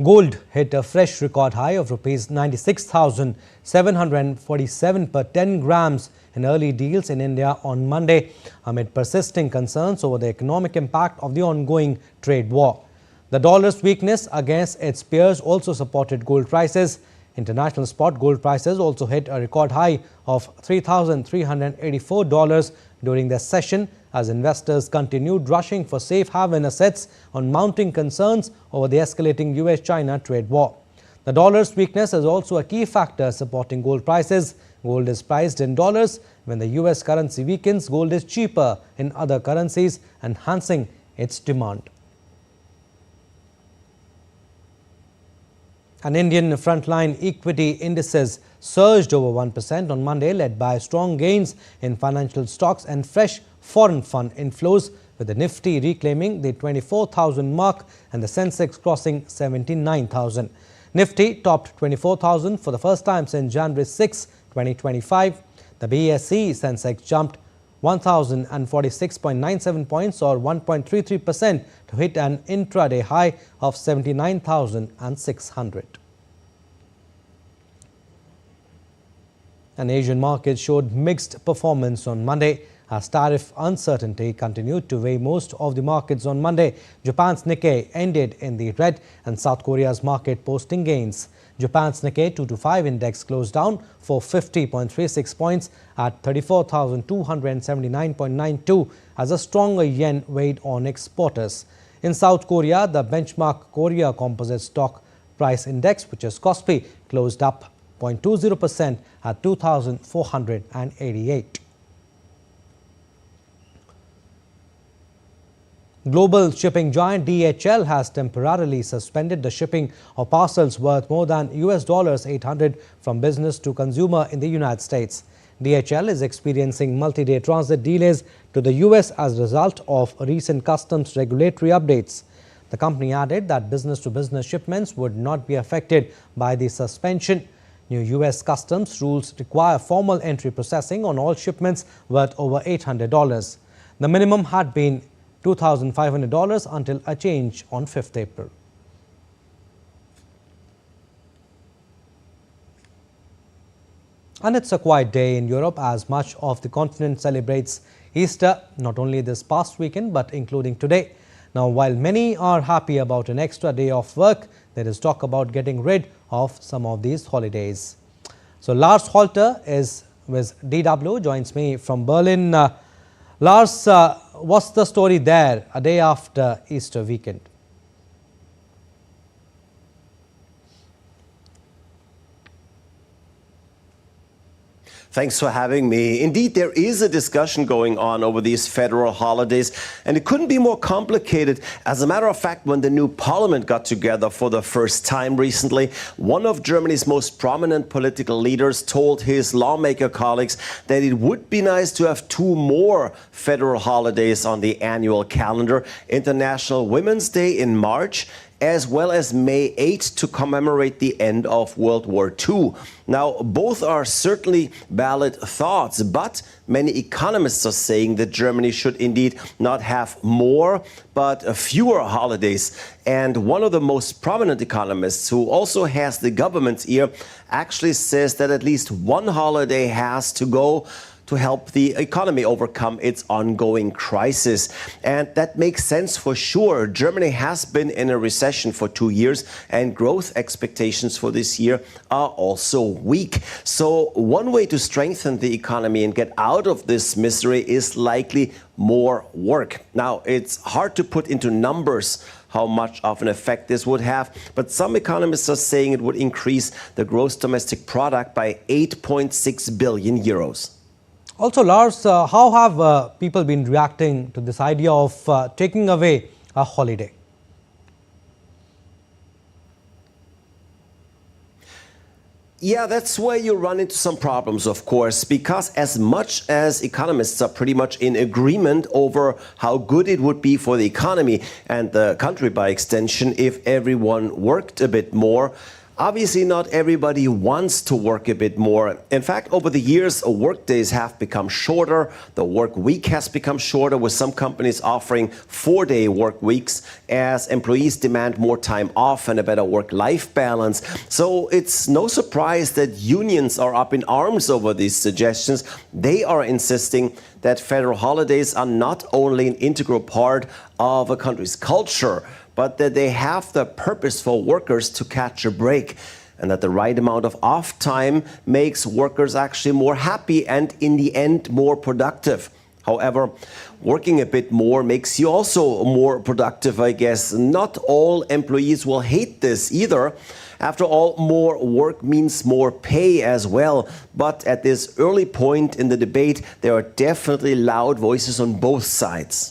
Gold hit a fresh record high of Rs 96,747 per 10 grams in early deals in India on Monday amid persisting concerns over the economic impact of the ongoing trade war. The dollar's weakness against its peers also supported gold prices. International spot gold prices also hit a record high of $3,384 during the session as investors continued rushing for safe haven assets on mounting concerns over the escalating US-China trade war. The dollar's weakness is also a key factor supporting gold prices. Gold is priced in dollars. When the US currency weakens, gold is cheaper in other currencies, enhancing its demand. And Indian frontline equity indices surged over 1% on Monday, led by strong gains in financial stocks and fresh foreign fund inflows, with the Nifty reclaiming the 24,000 mark and the Sensex crossing 79,000. Nifty topped 24,000 for the first time since January 6, 2025. The The BSE Sensex jumped 1,046.97 points or 1.33% to hit an intraday high of 79,600. And Asian markets showed mixed performance on Monday as tariff uncertainty continued to weigh most of the markets on Monday. Japan's Nikkei ended in the red and South Korea's market posting gains. Japan's Nikkei 225 index closed down for 50.36 points at 34,279.92 as a stronger yen weighed on exporters. In South Korea, the benchmark Korea Composite Stock Price Index, which is KOSPI, closed up 0.20% at 2,488. Global shipping giant DHL has temporarily suspended the shipping of parcels worth more than $800 from business to consumer in the United States. DHL is experiencing multi-day transit delays to the US as a result of recent customs regulatory updates. The company added that business-to-business shipments would not be affected by the suspension. New US customs rules require formal entry processing on all shipments worth over $800. The minimum had been $2,500 until a change on 5th April. And it's a quiet day in Europe as much of the continent celebrates Easter, not only this past weekend but including today. Now, while many are happy about an extra day of work, there is talk about getting rid of some of these holidays. So Lars Halter is with DW, joins me from Berlin. Lars, what's the story there a day after Easter weekend? Thanks for having me. Indeed, there is a discussion going on over these federal holidays, and it couldn't be more complicated. As a matter of fact, when the new parliament got together for the first time recently, one of Germany's most prominent political leaders told his lawmaker colleagues that it would be nice to have 2 more federal holidays on the annual calendar: International Women's Day in March, as well as May 8 to commemorate the end of World War II. Now, both are certainly valid thoughts, but many economists are saying that Germany should indeed not have more, but fewer holidays. And one of the most prominent economists, who also has the government's ear, actually says that at least one holiday has to go to help the economy overcome its ongoing crisis. And that makes sense for sure. Germany has been in a recession for 2 years, and growth expectations for this year are also weak. So one way to strengthen the economy and get out of this misery is likely more work. Now, it's hard to put into numbers how much of an effect this would have, but some economists are saying it would increase the gross domestic product by 8.6 billion euros. Also, Lars, how have people been reacting to this idea of taking away a holiday? Yeah, that's where you run into some problems, of course, because as much as economists are pretty much in agreement over how good it would be for the economy and the country by extension if everyone worked a bit more, obviously, not everybody wants to work a bit more. In fact, over the years, work days have become shorter. The work week has become shorter, with some companies offering 4-day work weeks as employees demand more time off and a better work-life balance. So it's no surprise that unions are up in arms over these suggestions. They are insisting that federal holidays are not only an integral part of a country's culture, but that they have the purpose for workers to catch a break, and that the right amount of off time makes workers actually more happy and, in the end, more productive. However, working a bit more makes you also more productive, I guess. Not all employees will hate this either. After all, more work means more pay as well. But at this early point in the debate, there are definitely loud voices on both sides.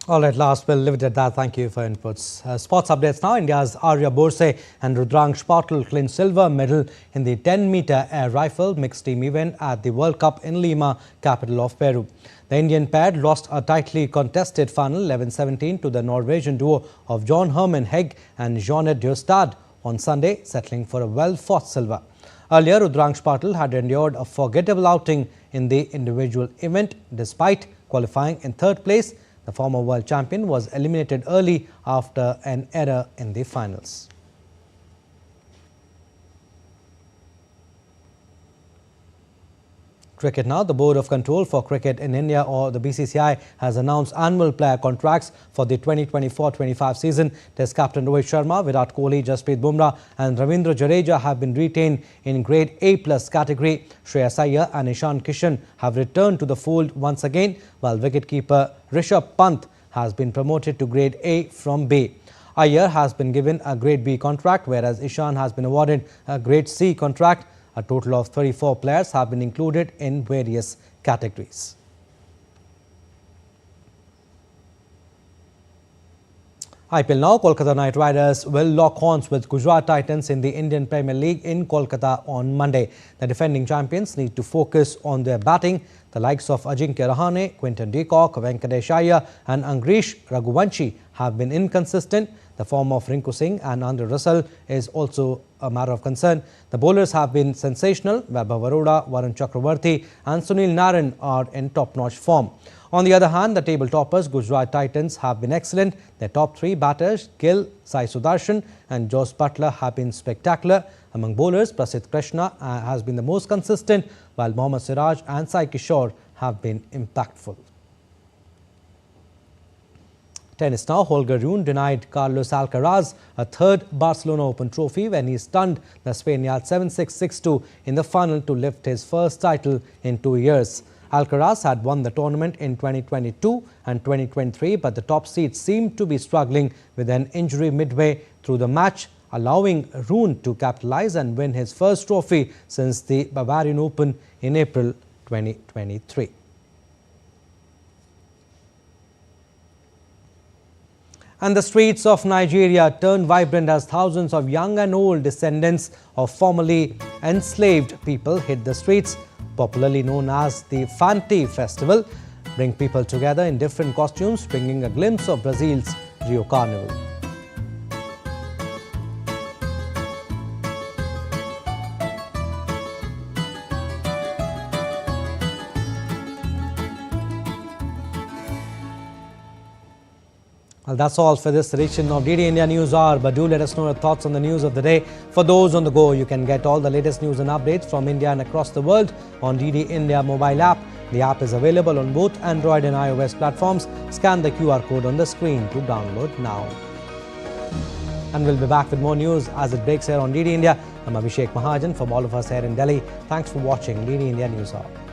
All right, Lars, we'll leave it at that. Thank you for inputs. Sports updates now. India's Arya Borse and Rudraksh Patil clinched silver medal in the 10-meter air rifle mixed team event at the World Cup in Lima, capital of Peru. The Indian pair lost a tightly contested final 11-17 to the Norwegian duo of John Herman Hegg and Jeanette Dyrstad on Sunday, settling for a well-fought silver. Earlier, Rudraksh Patil had endured a forgettable outing in the individual event. Despite qualifying in third place, the former world champion was eliminated early after an error in the finals. Cricket now. The Board of Control for Cricket in India, or the BCCI, has announced annual player contracts for the 2024-25 season. Test captain Rohit Sharma, Virat Kohli, Jasprit Bumrah and Ravindra Jadeja have been retained in grade A+ category. Shreyas Iyer and Ishan Kishan have returned to the fold once again, while wicketkeeper Rishabh Pant has been promoted to grade A from B. Iyer has been given a grade B contract, whereas Ishan has been awarded a grade C contract. A total of 34 players have been included in various categories. IPL now. Kolkata Knight Riders will lock horns with Gujarat Titans in the Indian Premier League in Kolkata on Monday. The defending champions need to focus on their batting. The likes of Ajinkya Rahane, Quinton de Kock, Venkatesh Iyer and Angrish Raghuvanshi have been inconsistent. The form of Rinku Singh and Andre Russell is also a matter of concern. The bowlers have been sensational. Vaibhav Arora, Varun Chakravarti and Sunil Narine are in top-notch form. On the other hand, the table toppers Gujarat Titans have been excellent. Their top three batters, Gill, Sai Sudarshan and Jos Butler, have been spectacular. Among bowlers, Prasidh Krishna has been the most consistent, while Mohammad Siraj and Sai Kishore have been impactful. Tennis now. Holger Rune denied Carlos Alcaraz a third Barcelona Open trophy when he stunned the Spaniard 7-6, 6-2 in the final to lift his first title in 2 years. Alcaraz had won the tournament in 2022 and 2023, but the top seeds seemed to be struggling with an injury midway through the match, allowing Rune to capitalize and win his first trophy since the Bavarian Open in April 2023. And the streets of Nigeria turned vibrant as thousands of young and old descendants of formerly enslaved people hit the streets. Popularly known as the Fante Festival, bring people together in different costumes, bringing a glimpse of Brazil's Rio Carnival. Well, that's all for this edition of DD India News Hour, but do let us know your thoughts on the news of the day. For those on the go, you can get all the latest news and updates from India and across the world on DD India mobile app. The app is available on both Android and iOS platforms. Scan the QR code on the screen to download now. And we'll be back with more news as it breaks here on DD India. I'm Abhishek Mahajan from all of us here in Delhi. Thanks for watching DD India News Hour.